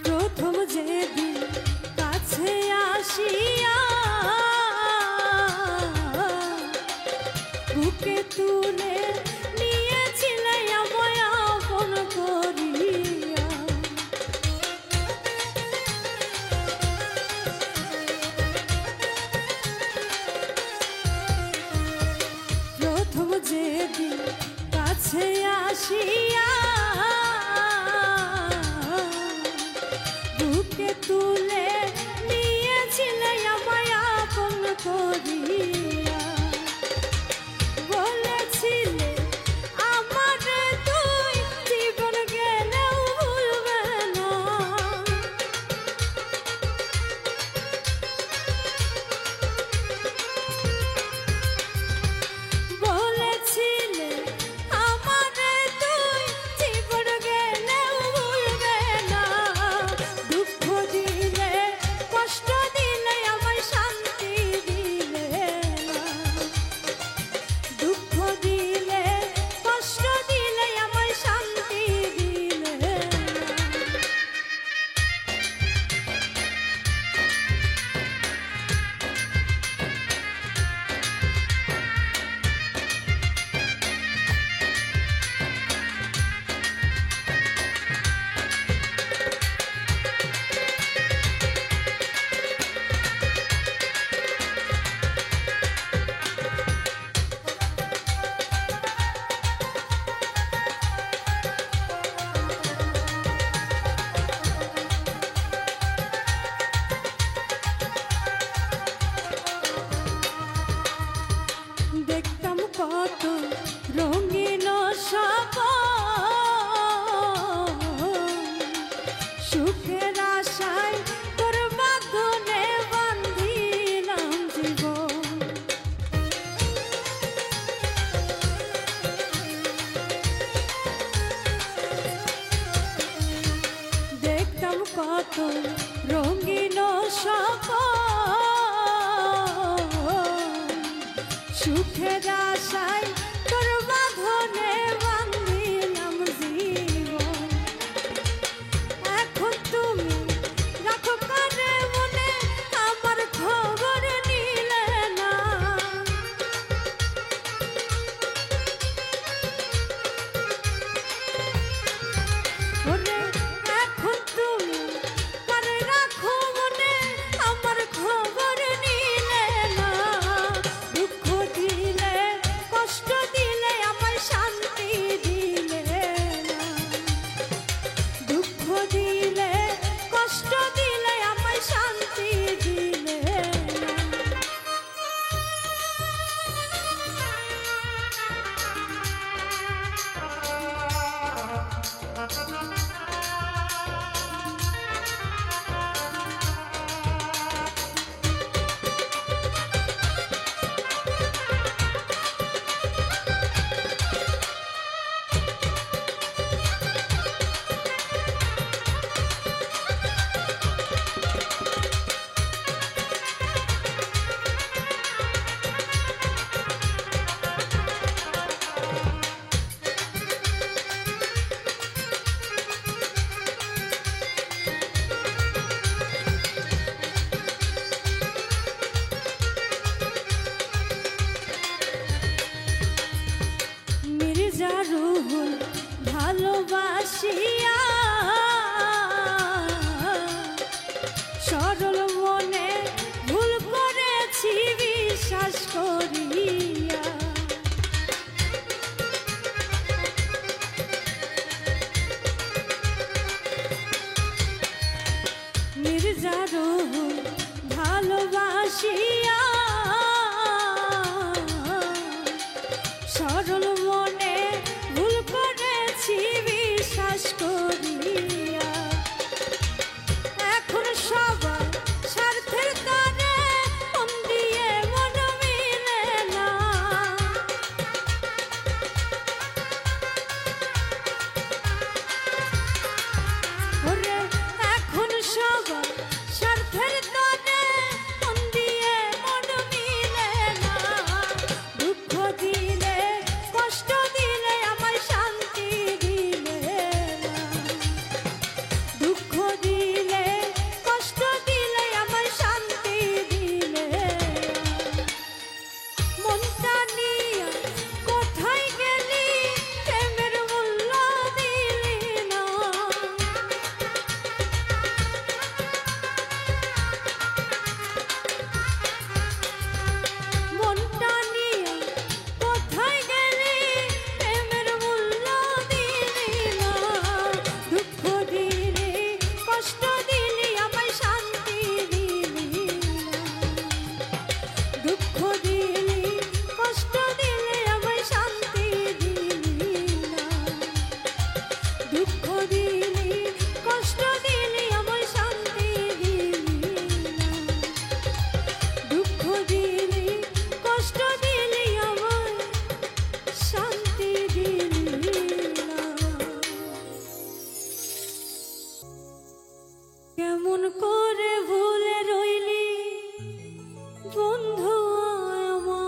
A: প্রথম যেদিন কাছে আসিয়া বুকে তুলে নিয়েছিলে আমায় আপন করিয়া। প্রথম যেদিন কাছে আসিয়া বুকে তুলে নিয়েছিলে আমায় আপন করিয়া। বলেছিলে আমার তুই জীবন গেলেও ভুলবে না। বলেছিলে আমার তুই জীবন গেলেও ভুলবে না। দুঃখ দিলে কষ্ট দিলে আমায় শান্তি দিলে না। দুঃখ দিলে কষ্ট দিলে আমায় শান্তি দিলে না। দেখতাম কত রঙিন স্বপন, সুখের আশায় তোর বাঁধনে বান্ধিলাম জীবন। দেখতাম কত রঙিন স্বপন, সুখের আশায় তোর বাঁধনে বান্ধিলাম জীবন। এখন তুমি রাখো কানে মনে আমার খবর নিলে না। ওরে এখন তুমি কানে রাখো মনে আমার খবর নিলে না। দুঃখ দিলে কষ্ট নির্জারো ভালোবাসিয়া সরল মনে ভুল করেছি বিশ্বাস করিয়া। এখন সবার স্বার্থের কানে মন দিয়ে মন মিলে না। ওরে এখন সবার স্বার্থের কানে মন দিয়ে মন মিলে না। দুঃখ দিলে কষ্ট দিলে আমায় শান্তি দিলে না। দুঃখ দিলে কষ্ট দিলে আমায় শান্তি দিলে না। মনটা নিয়ে কোথায় গেলি প্রেমের মূল্য দিলি না। মনটা নিয়ে কোথায় গেলি প্রেমের মূল্য দিলি না। দুঃখ দিলি কষ্ট দিলি আমায় শান্তি দিলি না। দুঃখ দিলি কষ্ট দিলে আমায় শান্তি দিলি না। দুঃখ দিলি কষ্ট দিলি আমায় শান্তি দিলি না। দুঃখ দিলি কষ্ট দিলি আমায় শান্তি দিলি না। কেমন করে ভুলে রইলি বন্ধু আমার।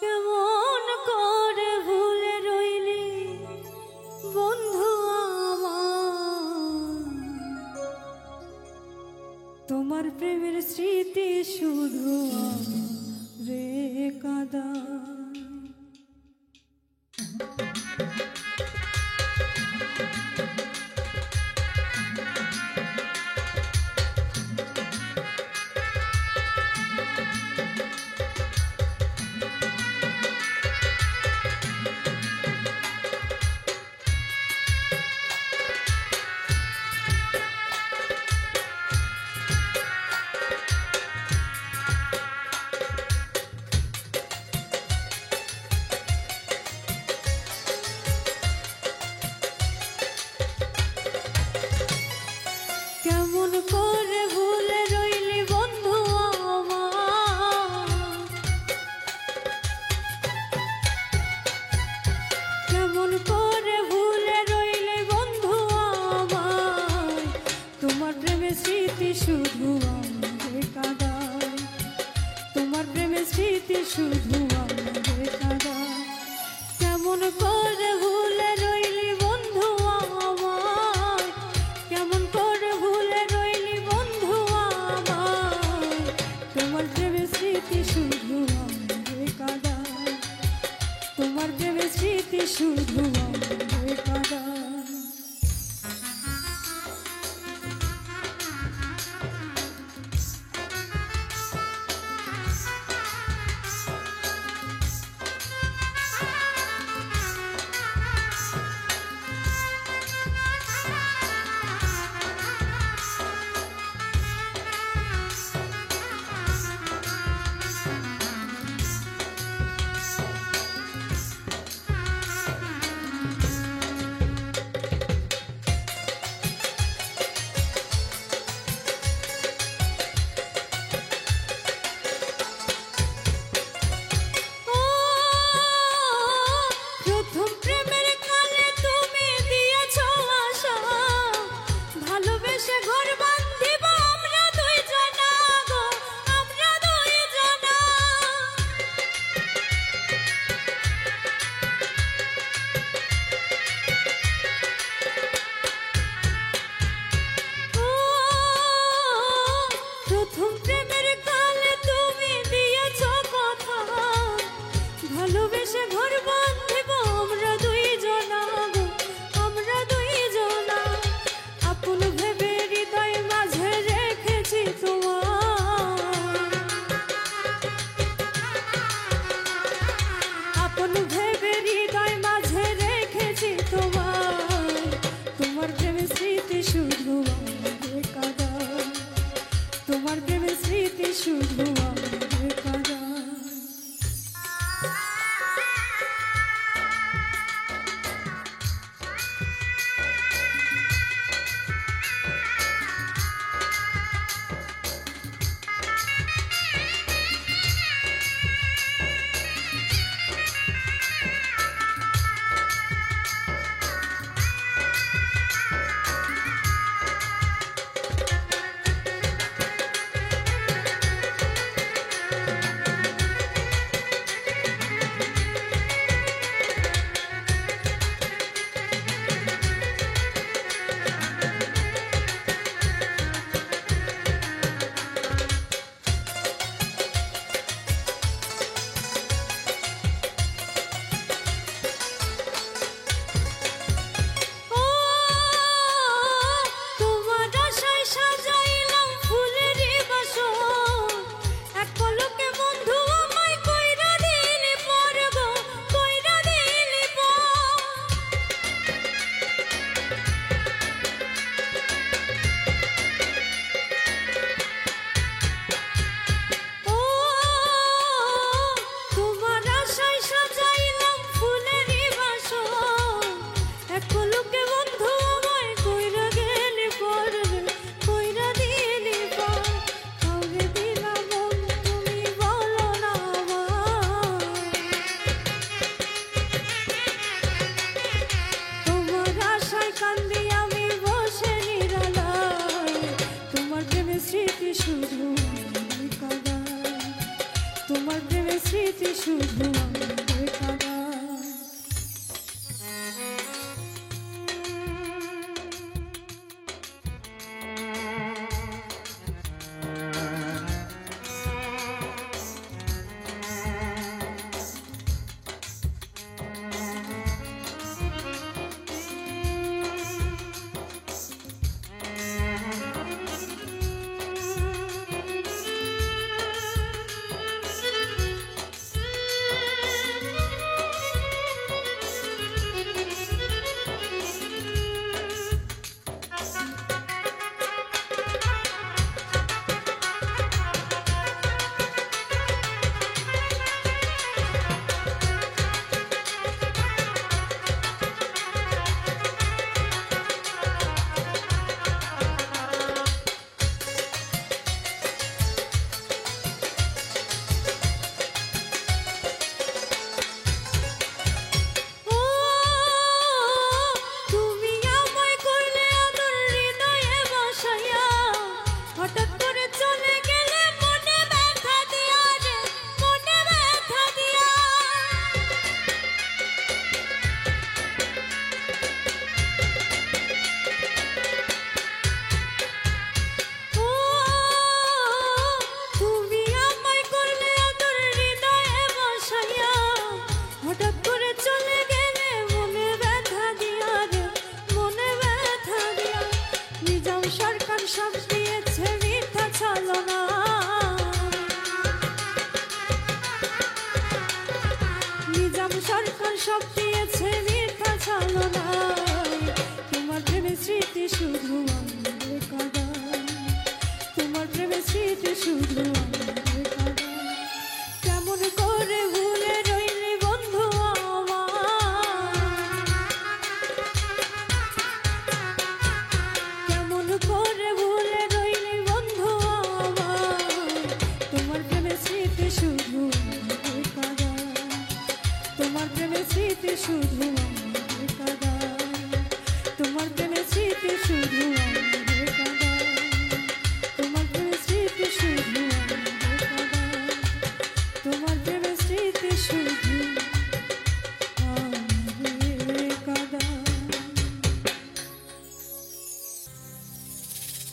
A: কেমন করে ভুলে রইলি বন্ধু আমার। তোমার প্রেমের স্মৃতি শুধু রে কাদা। কেমন করে ভুলে রইলি বন্ধু আমার। কেমন করে ভুলে রইলি বন্ধু আমার। তোমার প্রেমের স্মৃতি শুধু আমাকে কাঁদায়। তোমার প্রেমের স্মৃতি শুধু আমাকে কাঁদায়। কেমন করে ভুলে রইলি বন্ধু আমার। কেমন করে ভুলে রইলি বন্ধু আমার। তোমার প্রেমের স্মৃতি শুধু আমাকে কাঁদায়। তোমার প্রেমের স্মৃতি শুধু আমাকে কাঁদায়।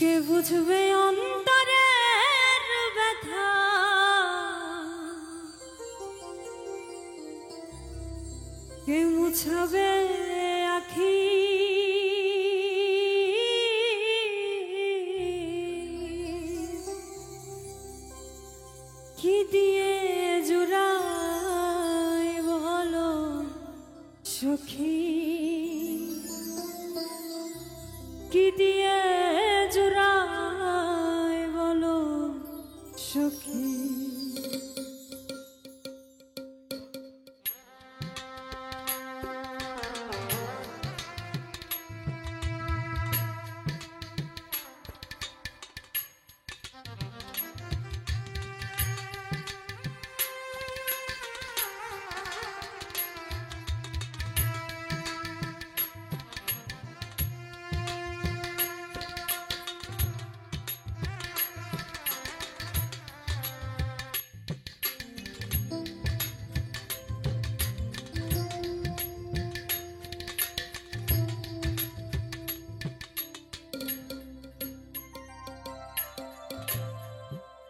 A: কে বুঝবে অন্তরের ব্যথা, কে মুছাবে আখি, কি দিয়ে জুড়াই বলো সখী, কি দিয়ে জুড়াই বলো সখী।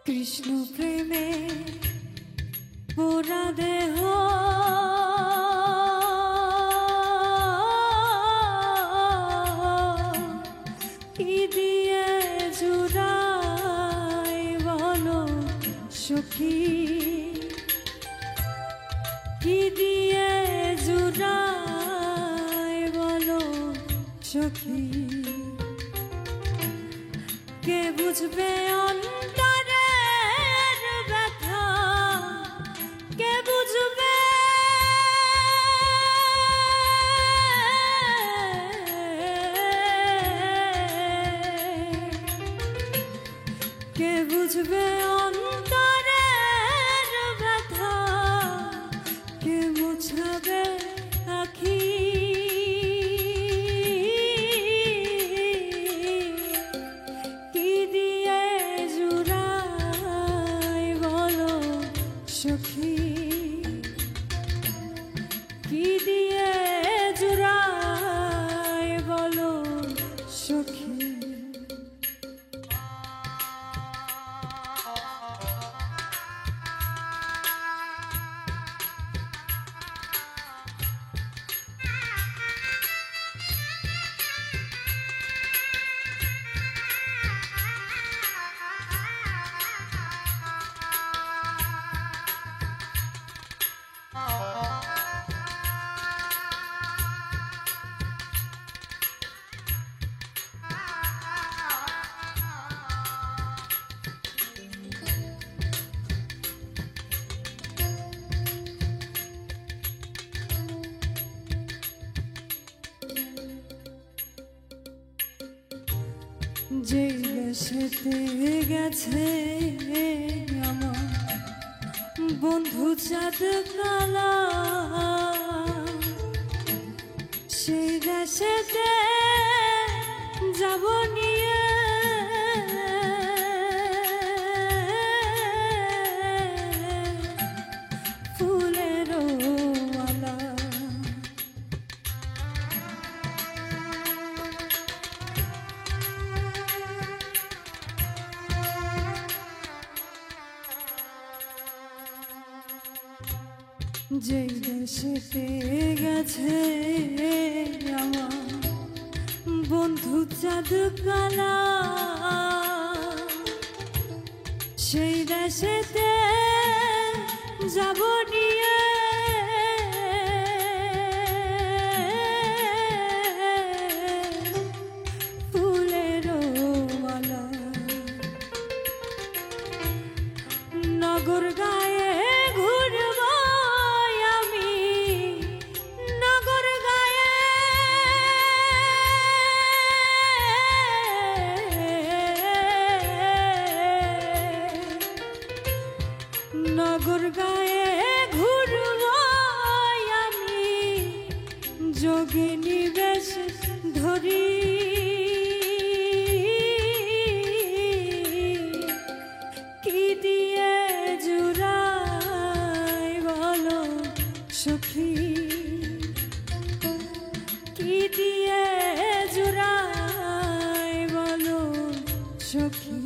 A: কৃষ্ণ প্রেমে পোড়া দেহ, কি দিয়ে জুড়াই বলো সখী, কি দিয়ে জুড়াই বলো সখী। কে বুঝবে অন্তরের ব্যথা, কে বুঝবে, কে বুঝবে অন্তরের ব্যথা, কে মুছাবে আখি, সখী, কি দিয়ে জুড়াই বলো সখী। যে দেশেতে গেছে আমার বন্ধু চাঁদ কালা, সেই দেশেতে যাব নিয়ে ফুলের মালা। যেই দেশেতে গেছে আমার বন্ধু চাঁদ কালা, সেই দেশেতে যাব নিয়ে ফুলের মালা। নগর গায়ে ঘুরব আমি, নগর গায়ে, নগর গায়ে ঘুরব আমি, যোগিনী বেশ ধরি, কি দিয়ে জুড়াই বলো সখী, কি দিয়ে জুড়াই বলো সখী।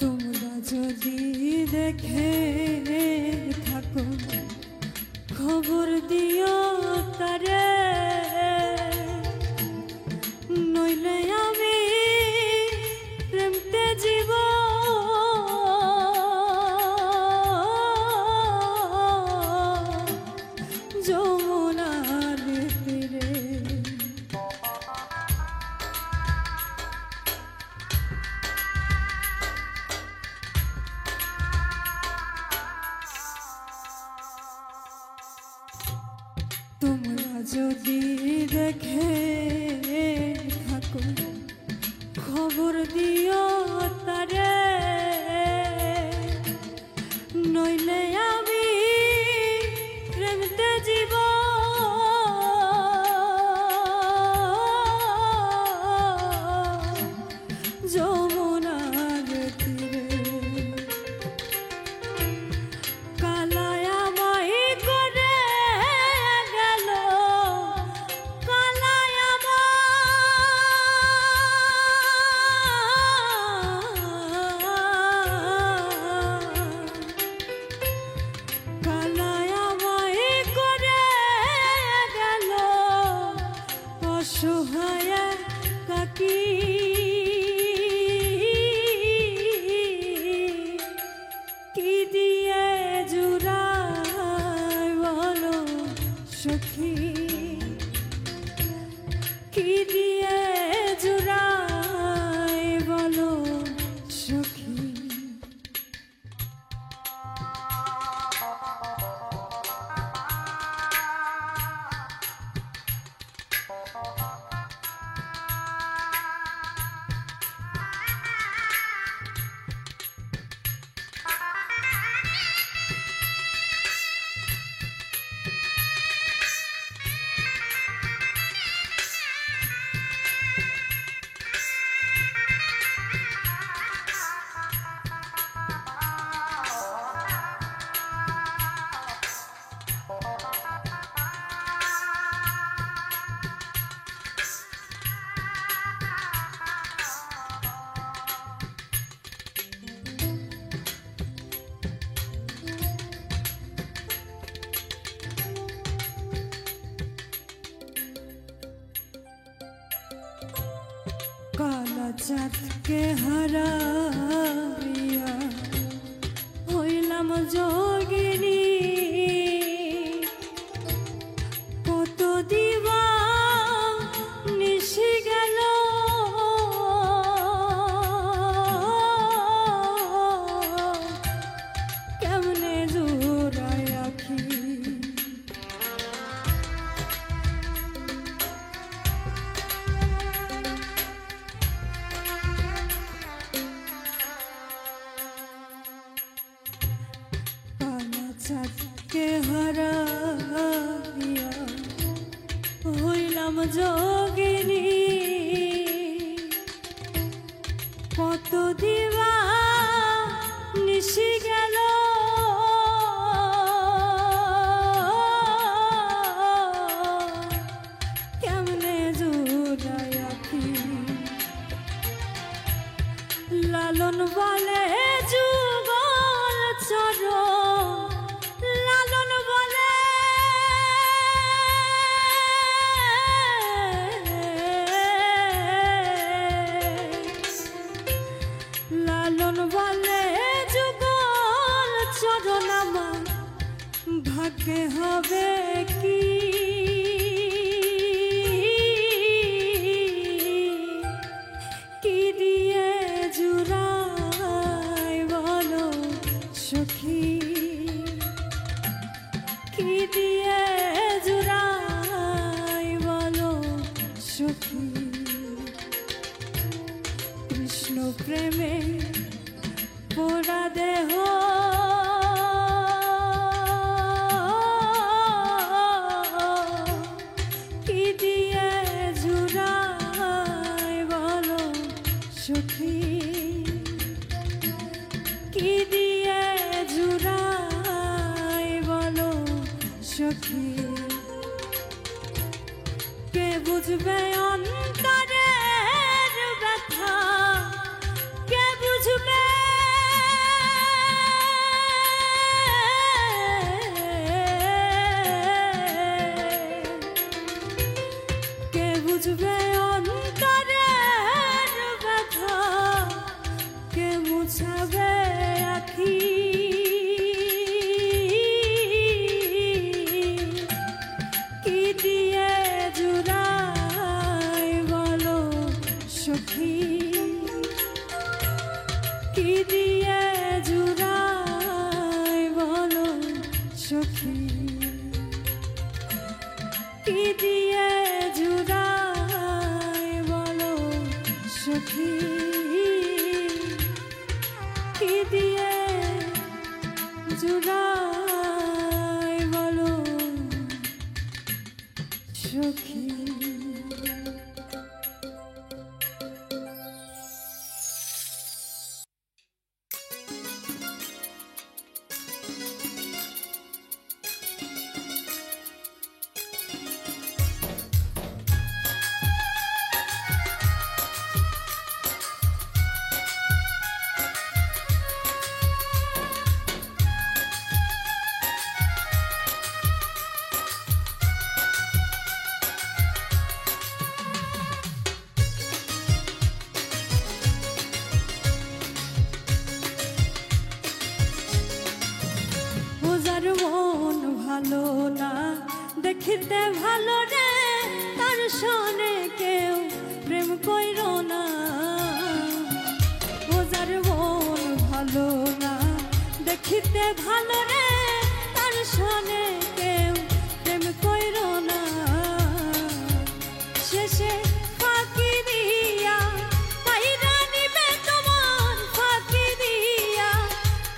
A: তোমরা যদি দেখে থাকো খবর দিও তারে, নইলে আমি প্রেমতে জীব যমুনার তীরে। তোমরা যদি দেখে থাকো খবর দিও তারে, নইলে আমি প্রেমতে জীব যমুনার তীরে। সখী কি দিয়ে জুড়াই বলো সখী। কালা চাঁদকে হারাইয়া হইলাম যোগিনী, কত দিবা নিশি গেল কেমনে জোড়ায় আখি। চাঁদকে হারাইয়া হইলাম যোগিনী, কত দিবা নিশি গেল কেমনে জোড়ায় আখি। লালন বলে যুগল চরণ, লালন বলে লালন বলে যুগল চরণ আমার ভাগ্যে হবে কি। সখী কি দিয়ে জুড়াই বলো সখী কৃষ্ণ প্রেমে পোড়া দেহ কি দিয়ে জুড়াই বলো সখী কি দিয়ে জুড়াই বলো সখী কে বুঝবে অন্তরের ব্যথা কে বুঝবে কে বুঝবে অন্তরের ব্যথা কে মুছাবে আখি কি দিয়ে জুড়াই বলো সখী কি দিয়ে জুড়াই বলো সখী কি দিয়ে জুড়াই বলো সখী কি দিয়ে জুড়াই বলো সখী মন ভালো না দেখিতে ভালো রে তার সনে কেউ প্রেম কইর না ওজার মন ভালো না দেখিতে ভালো রে তার সনে কেউ প্রেম কইর না শেষে ফাঁকি দিয়া পাইরা নিবে তোমার ফাঁকি দিয়া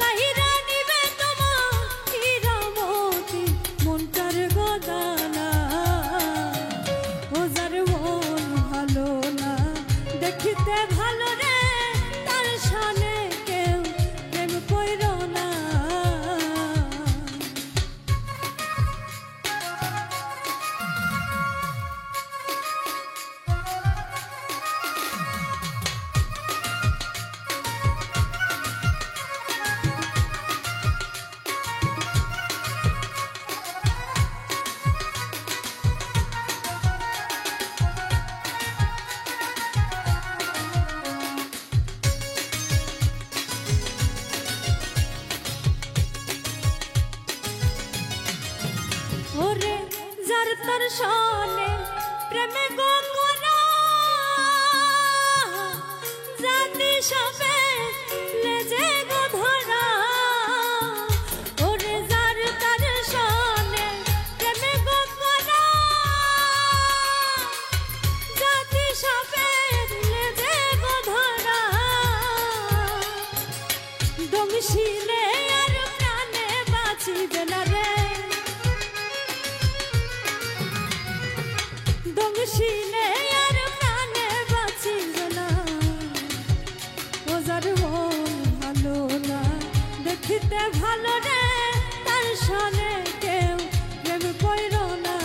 A: পাইরা নিবে তোমার হীরামতি মনটার গদানা ওজার মন ভালো না দেখিতে ভালো রে তার সনে কেউ প্রেম কইর না ওরে যার তার সনে প্রেমে গো করা জাতি সবে লেজে গো ধরা ওরে যার তার সনে প্রেমে গো করা জাতি সবে লেজে গো ধরা দমশিলে আর প্রাণে বাঁচিবে না রে দমশিলে আর প্রাণে বাঁচিবে না ওজার মন ভালো না দেখিতে ভালো রে তার সনে কেউ প্রেম কইর না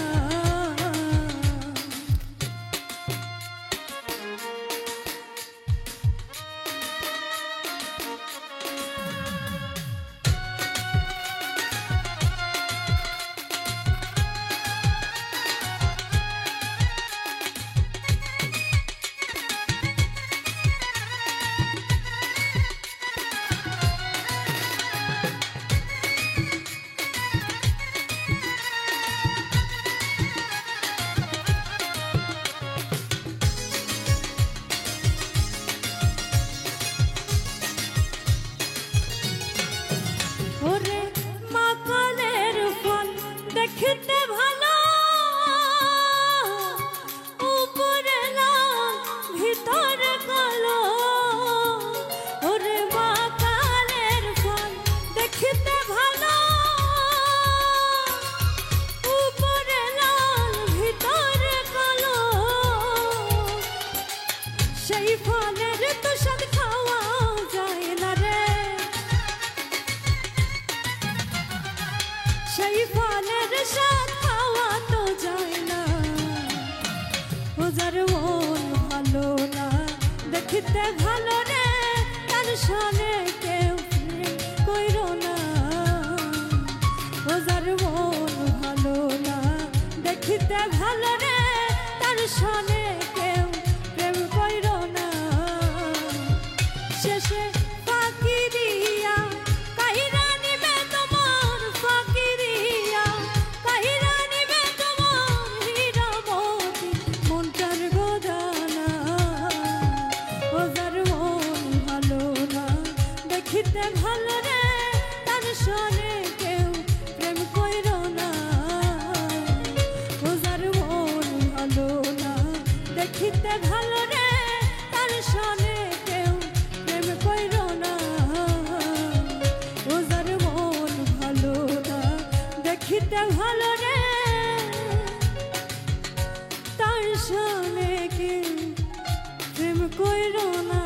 A: দেখিতে ভালো উপরে লাল ভিতরে কালো ওরে বাকালের ফল দেখিতে ভালো উপরে লাল ভিতরে কালো সেই ফলের তো স্বাদ খাওয়া যায় না রে সেই ফলের স্বাদ খাওয়া তো যায় না ও যার মন ভালো না দেখিতে ভালো রে তার সনে কেউ কইরো না ও যার মন ভালো না দেখিতে ভালো রে তার সনে কেউ প্রেম কইরো না শেষে ফাঁকি দিয়া কাহিরা নিবে তোমার ফাঁকি দিয়া কাহিরা নিবে তোমার হীরামতি মনটার গোদানা ও যার মন ভালো না দেখিতে ভালো রে তার সনে কেউ প্রেম কইরো না ও যার মন ভালো না দেখিতে ভালো রে তার সনে কেউ প্রেম কইরো না ও যার মন ভালো না দেখিতে ভালো রে তার সনে কেউ প্রেম কইরো না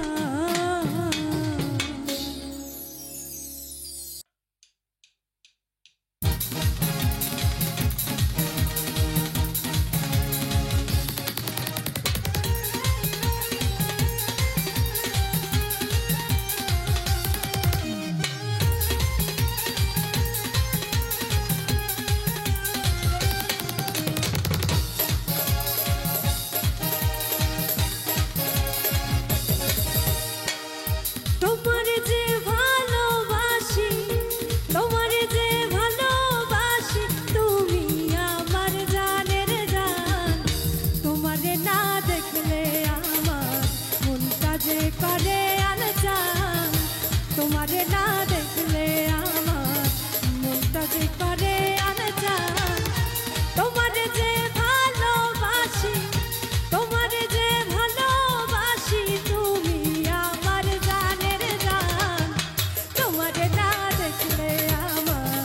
A: তোমার যে ভালোবাসি তোমার যে ভালোবাসি তুমি আমার জানের জান তোমারে না দেখলে আমার মনটা যে করে আনজান তোমারে না দেখলে আমার মনটা যে করে আনজান তোমার যে ভালোবাসি তোমার যে ভালোবাসি তুমি আমার জানের জান তোমারে না দেখলে আমার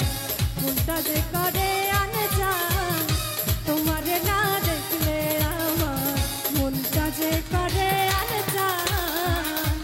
A: মনটা যে করে আনজান তোমারে না দেখলে আমার মনটা যে করে আনজান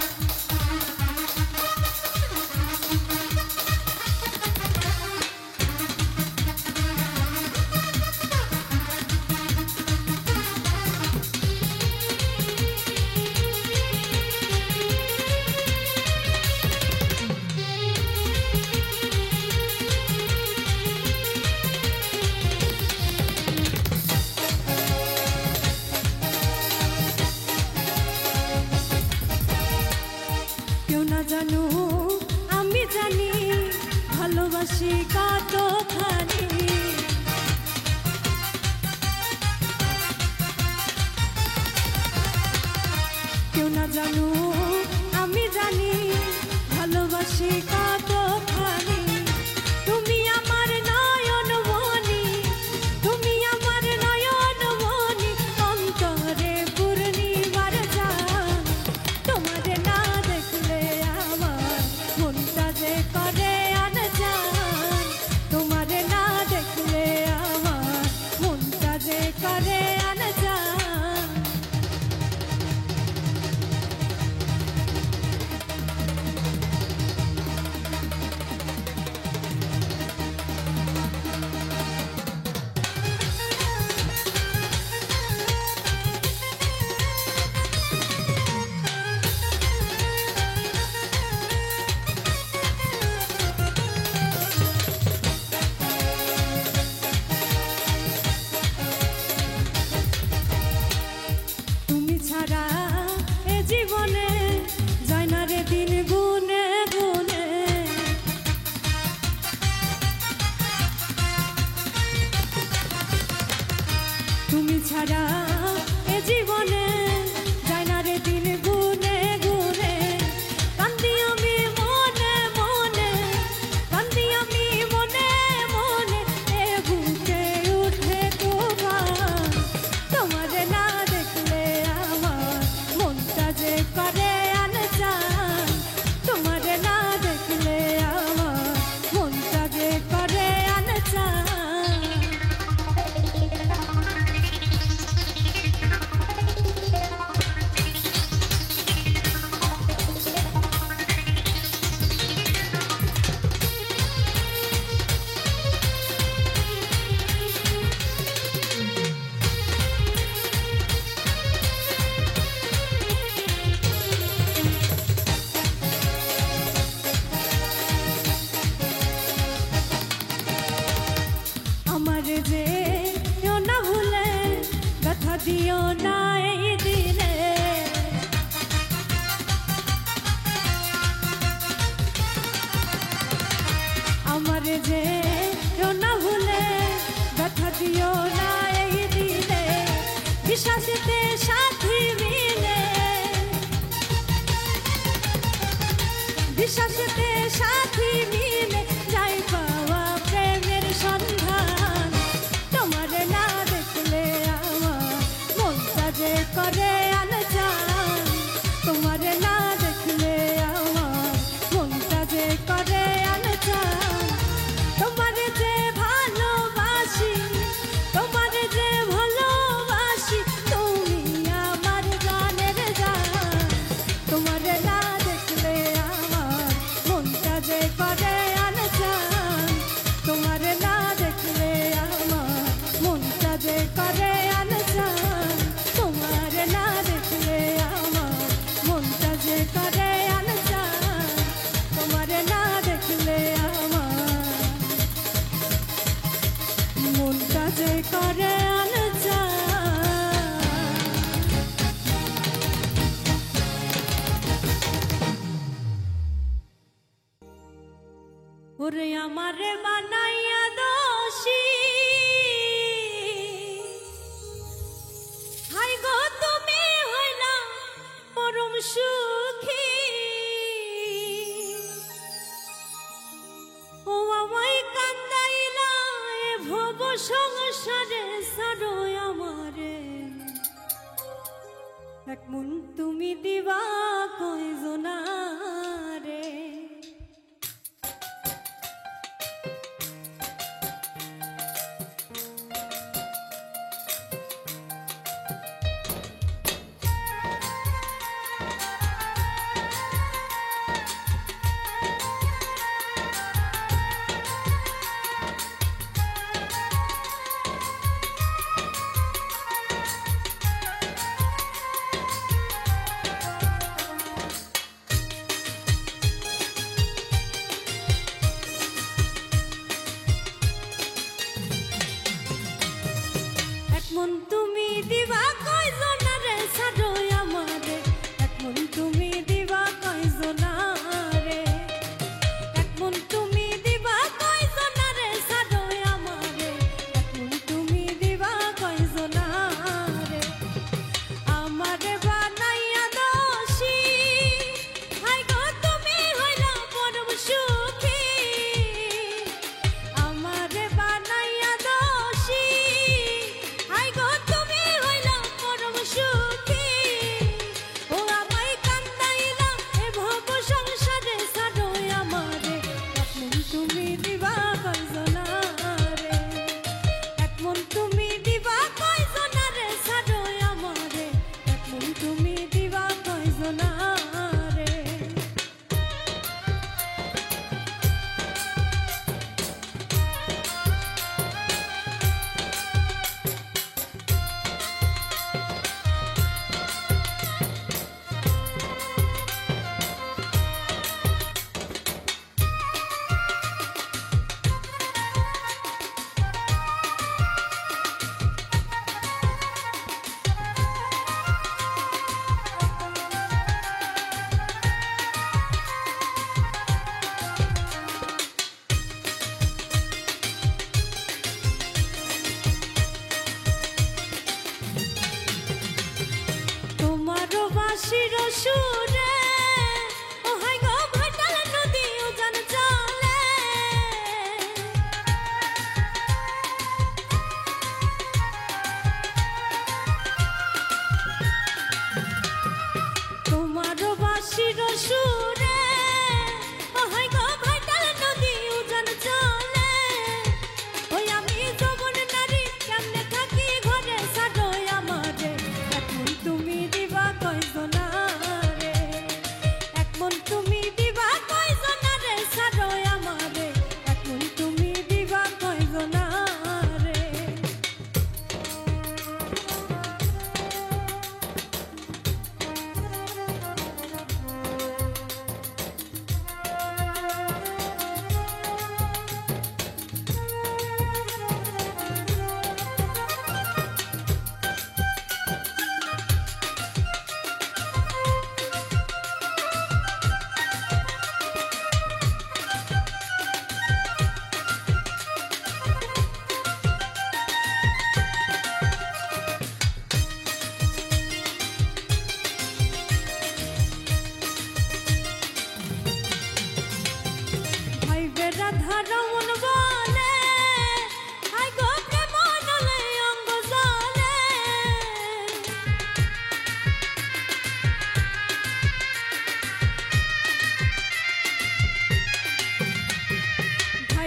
A: কেউ না জানো আমি জানি ভালোবাসি কতখানি কেউ না জানো আমি জানি ভালোবাসি কতখানি তুমি আমার নয়ন মনি তুমি আমার নয়ন মনি অন্তরে পূর্ণিমার জান তোমারে না দেখলে আমার মনটা যে করে আনজান তোমারে না দেখলে আমার মনটা যে করে আনজান দিও না এই দিনে, আমার যে না ভুলে ব্যথা দিও না এই দিনে, বিশ্বাসেতে সাথী মিলে, বিশ্বাসেতে সাথী মিলে যাই পাওয়া প্রেমের সন্ধান। তোমার না দেখলে আমার মনটা যে করে আনজান, তোমার না দেখলে আমার মনটা যে করে আনজান। তোমার যে ভালোবাসি, তোমার যে ভালোবাসি, তুমি আমার গানের গান। তোমার না দেখলে আমার মনটা যে করে আনজান, তোমার না দেখলে আমার মনটা যে করে আনজান, তোমার না দেখলে আমার মনটা যে করে আনজান, তোমার না দেখলে আমার মনটা যে করে আনজান। ওরে আমারে বানাইয়া দোষী, হাই গো তুমি হইলা পরম সুখী। ও আমায় কান্দাইলা এ ভব সংসারে, সারো আমারে এক মন তুমি দিবা কয়জনারে।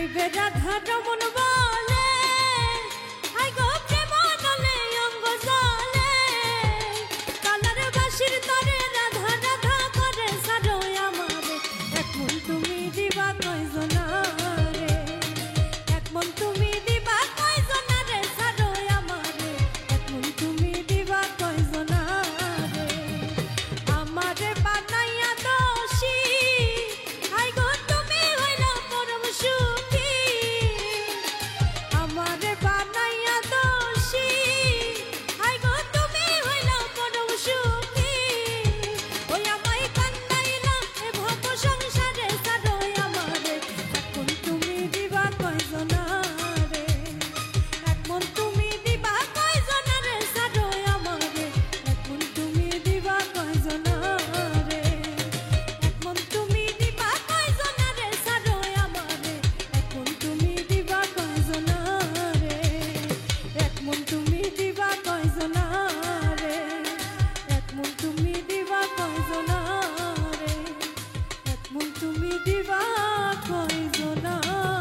A: গাইবে রাধা রমন বলে হাই গো প্রেম নলে অঙ্গ জলে কালার বাসির তরে রাধা রাধা করে সারো আমারে এক মন তুমি দিবা কয়জনারে এক মন তুমি দিবা কয়জনারে সারো আমারে এক মন তুমি দিবা কয়জনারে আমারে বানাইয়া দোষী হাই গো তুমি হইলা পরম সুখী আমারে বানাইয়া দোষী হাই গো তুমি হইলা পরম সুখী ওই আমায় কান্দাইলা এ ভব সংসারে সারো আমারে এখন তুমি দিবা কয়জনারে এক মন তুমি দিবা কয়জনারে সারো আমারে এখন তুমি দিবা কয়জনারে এক মন তুমি দিবা কয়জনারে সারো আমারে এখন তুমি দিবা কয়জনারে এক মন তুমি দিবা কয়জনারে এক মন তুমি দিবা কয়জনারে এক মন তুমি দিবা কয়জনারে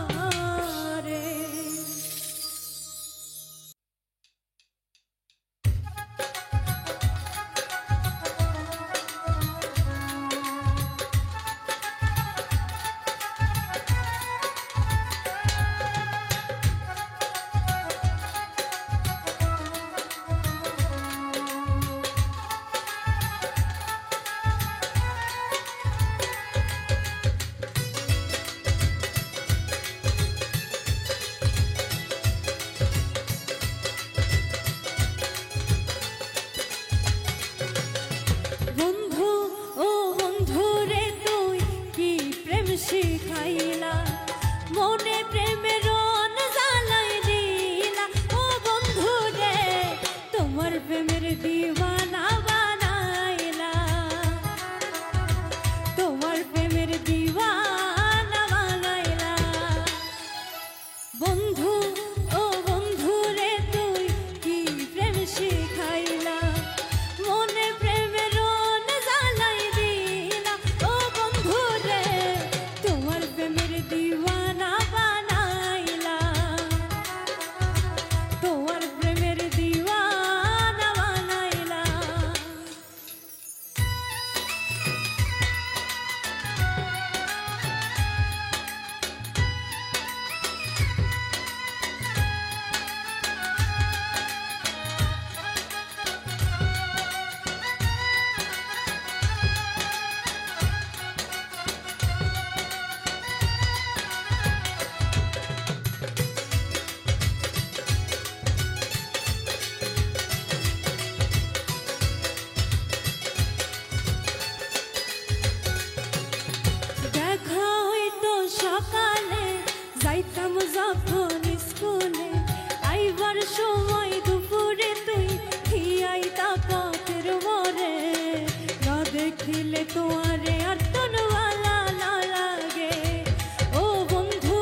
A: বন্ধু ও বন্ধু রে তুই কি প্রেম শিখাইলা মনে প্রেমের রন জ্বালাই দিলা ও বন্ধু রে তোমার প্রেমের দিওয়ানা বানাইলা তোমার প্রেমের দিওয়ানা বানাইলা বন্ধু ও বন্ধু রে তুই কি প্রেম শিখাইলা মনে প্রেমের রন জ্বালাই দিলা ও বন্ধু রে তোমার প্রেমের দিওয়ানা বানাইলা তোমার প্রেমের দিওয়ানা বানাইলা দেখা হইতো সকালে যাইতাম যখন স্কুলে আইবার সময় দুপুরে তুই ঠিয়াইতা পথের মোড়ে না দেখিলে তোমারে আর তনওয়ালা না লাগে ও বন্ধু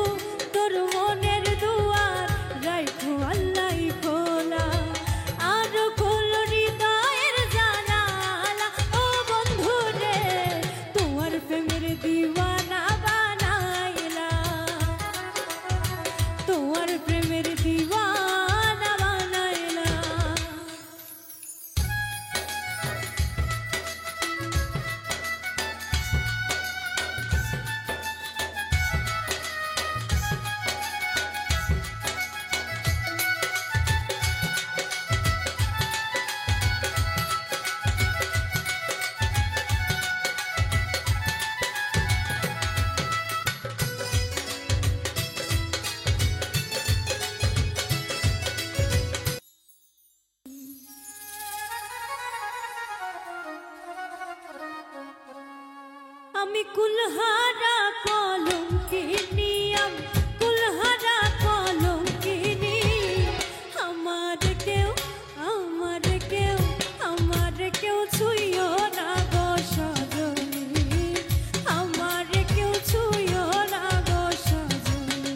A: তোর মনের দুয়ার রাইখো আল্লাহ খোলা আর খোলো হৃদয়ের জানালা ও বন্ধু রে তোমার প্রেমের দিওয়ানা বানাইলা তোমার প্রেমের দিওয়ানা বানাইলা আমি কুলহারা কলঙ্কিনী আমি কুলহারা কলঙ্কিনী আমার কেউ ছুঁইও না গো সজনী আমার কেউ ছুঁইও না গো সজনী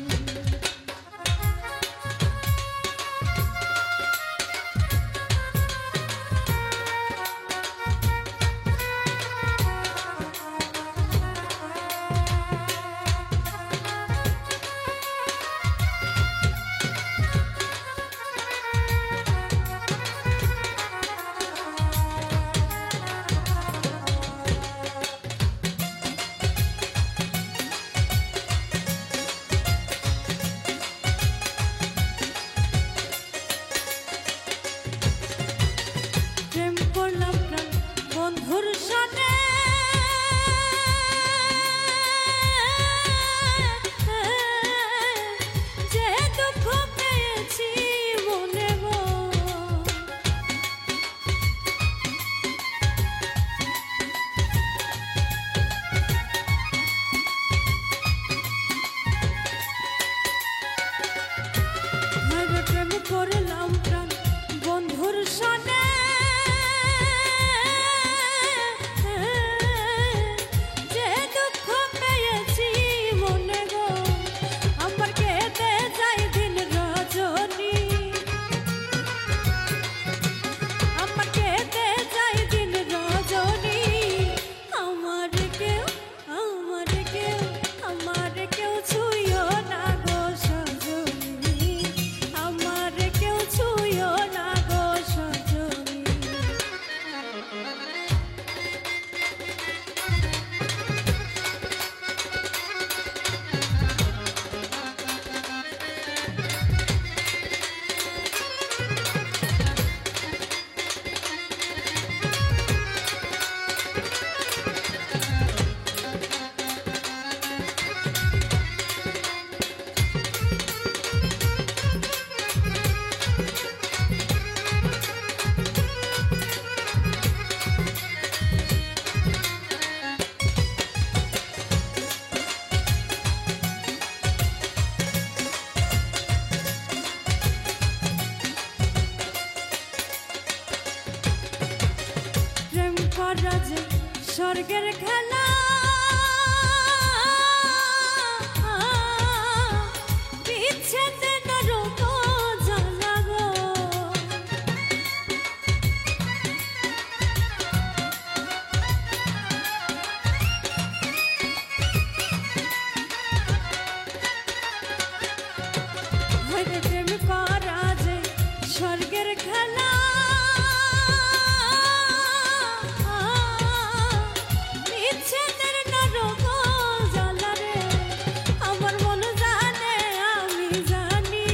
A: স্বর্গের খেলা বিচ্ছেদে নরক জ্বালা গো হরে প্রেম করা যে স্বর্গের খেলা বিচ্ছেদের নরক জ্বালা রে আমার মন জানে আমি জানি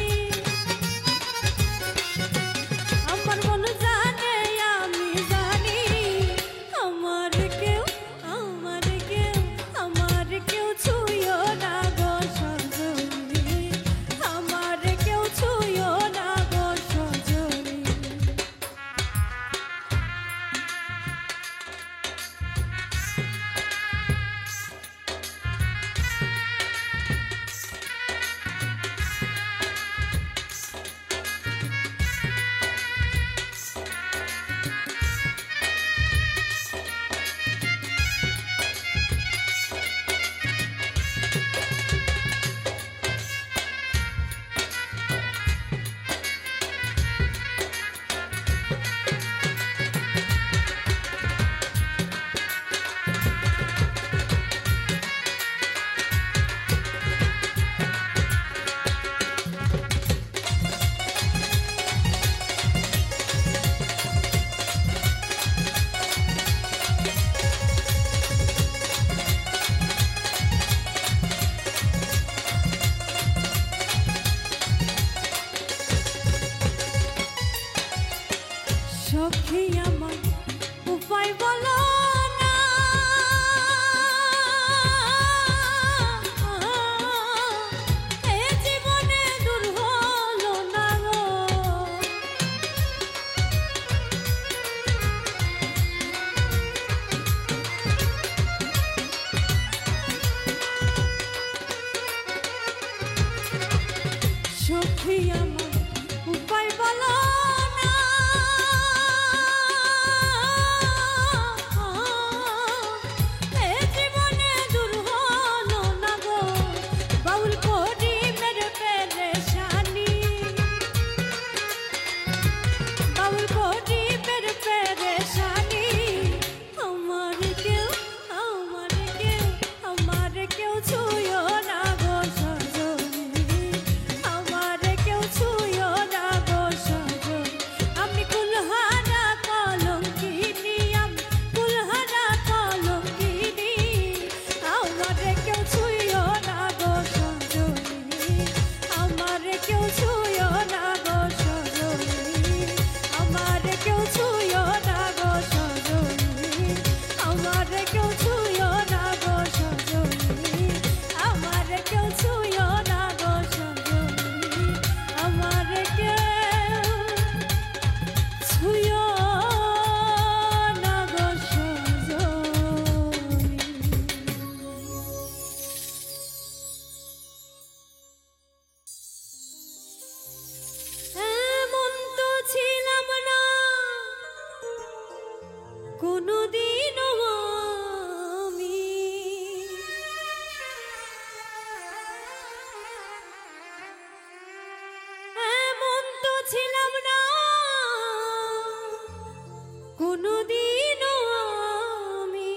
A: আমার মন জানে আমি জানি আমার কেউ ছুঁয়ো না গো সজনী আমার কেউ ছুঁয়ো না গো সজনী সখী আমার উপায় বলো না এ জীবনে দূর হলো না গো সখী আমার উপায় বলো না এ জীবনে দূর হলো না গো বাউল করি মেরে পেরেশানি বাউল করি মেরে পেরেশানি আমার কেউ ছুঁয়ো না গো সজনী আমার কেউ ছুঁয়ো না গো সজনী আমি কুলহারা কলঙ্কিনী আমি কুলহারা কলঙ্কিনী আমার কেউ ছুঁয়ো না গো সজনী আমার কেউ ছুঁয়ো না গো সজনী আমার কেউ ছুঁয়ো না গো সজনী আমার কেউ ছুঁয়ো না গো সজনী আমার কেউ ছুঁয়ো না গো সজনী আমার কেউ ছুঁয়ো না গো সজনী এমন তো ছিলাম না কোনোদিনও আমি এমন তো ছিলাম না কোনোদিনও আমি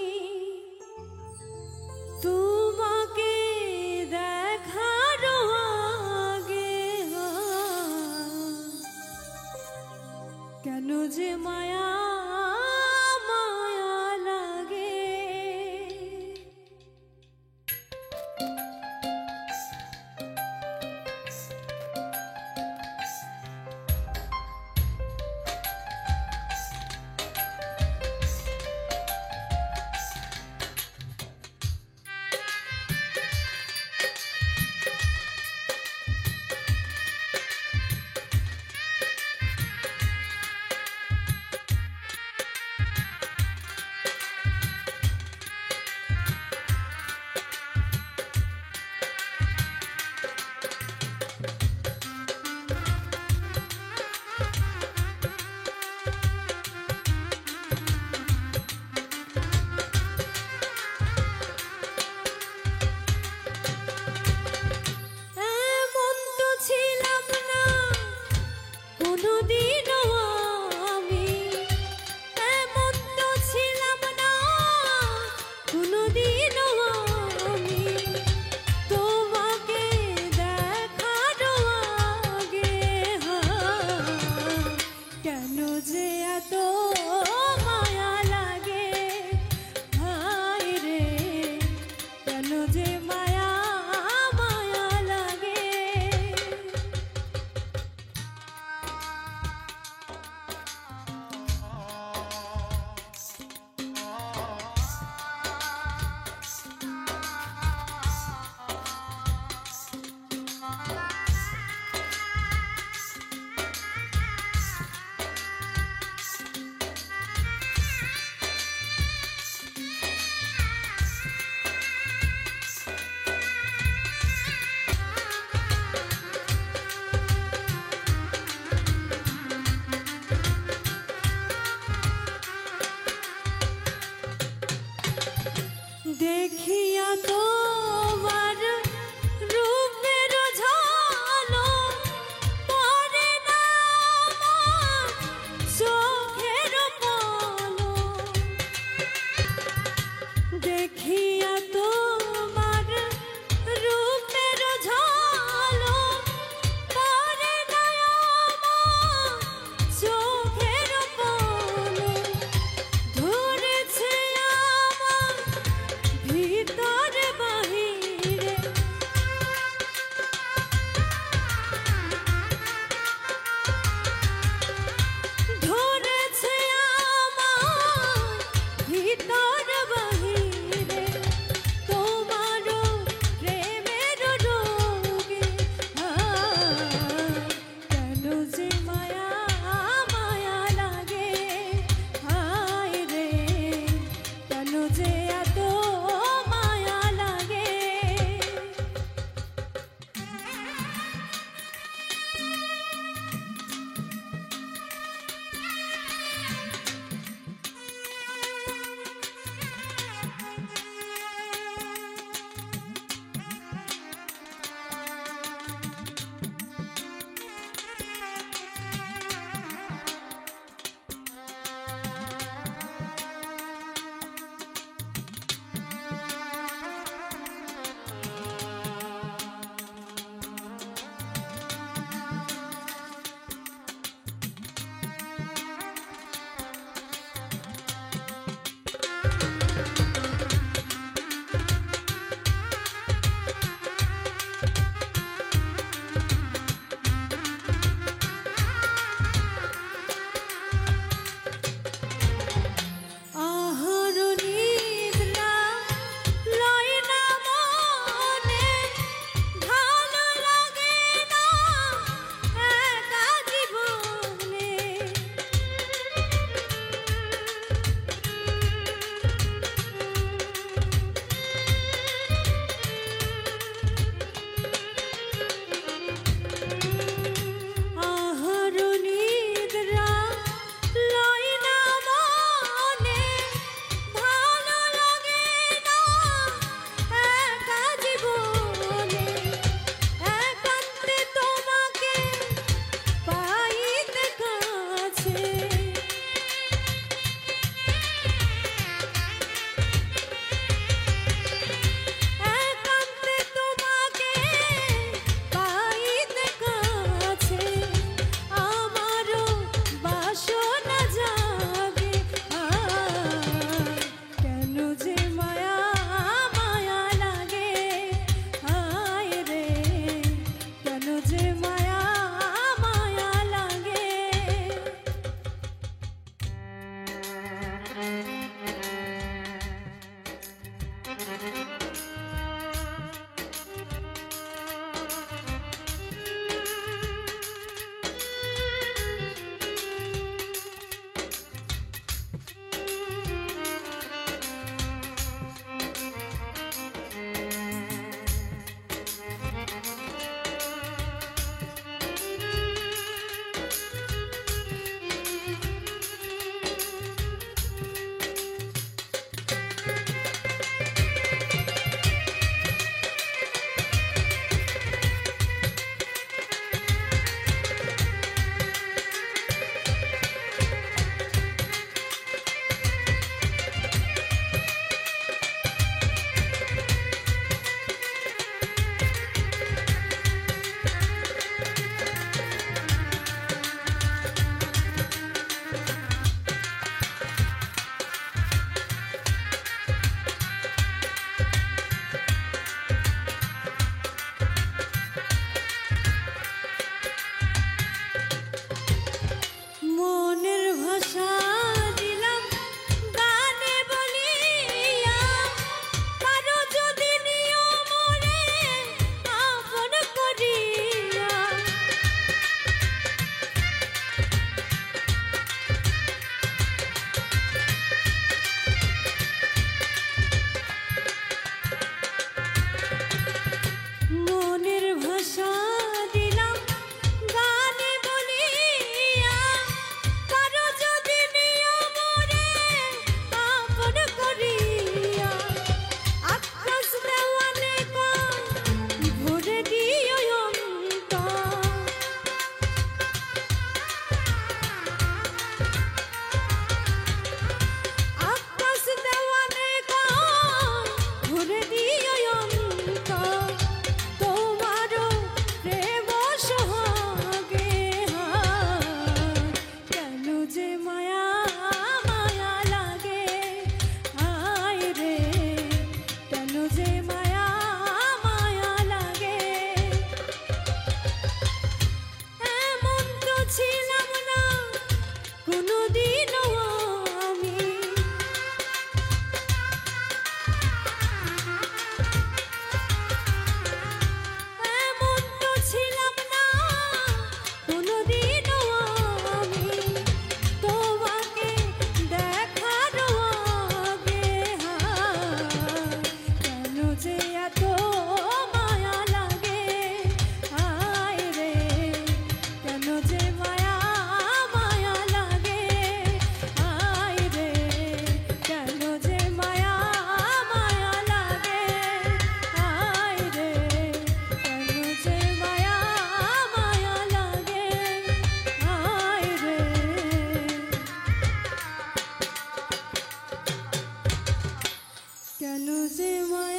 A: তোমাকে দেখার আগে কেন যে মায়া মায়া লাগে মায়া মায়া লাগে। মনের ভাষা দিলাম গানে বলিয়া, কারো যদি নিয়ম রে আপন করিয়া। মনের ভাষা দিলাম গানে বলিয়া, কারো যদি নিয়ম রে আপন করিয়া। আকাশ দেওয়ানে ভরে দিও অন্তর, আকাশ দেওয়ানে ভরে দিও অন্তর। তোমারও প্রেম সোহাগে কেন যে মায়া মায়া লাগে। হায় রে কেন যে মায়া মায়া লাগে। এমন তো ছিলাম না কোনোদিনও আমি, এমন তো ছিলাম না কোনোদিনও আমি। তোমাকে দেখার আগে কেন যে এত মায়া লাগে। হায় রে কেন যে মায়া মায়া লাগে। হায় রে কেন যে মায়া মায়া লাগে। হায় রে কেন যে মায়া মায়া লাগে। হায় রে কেন যে মায়া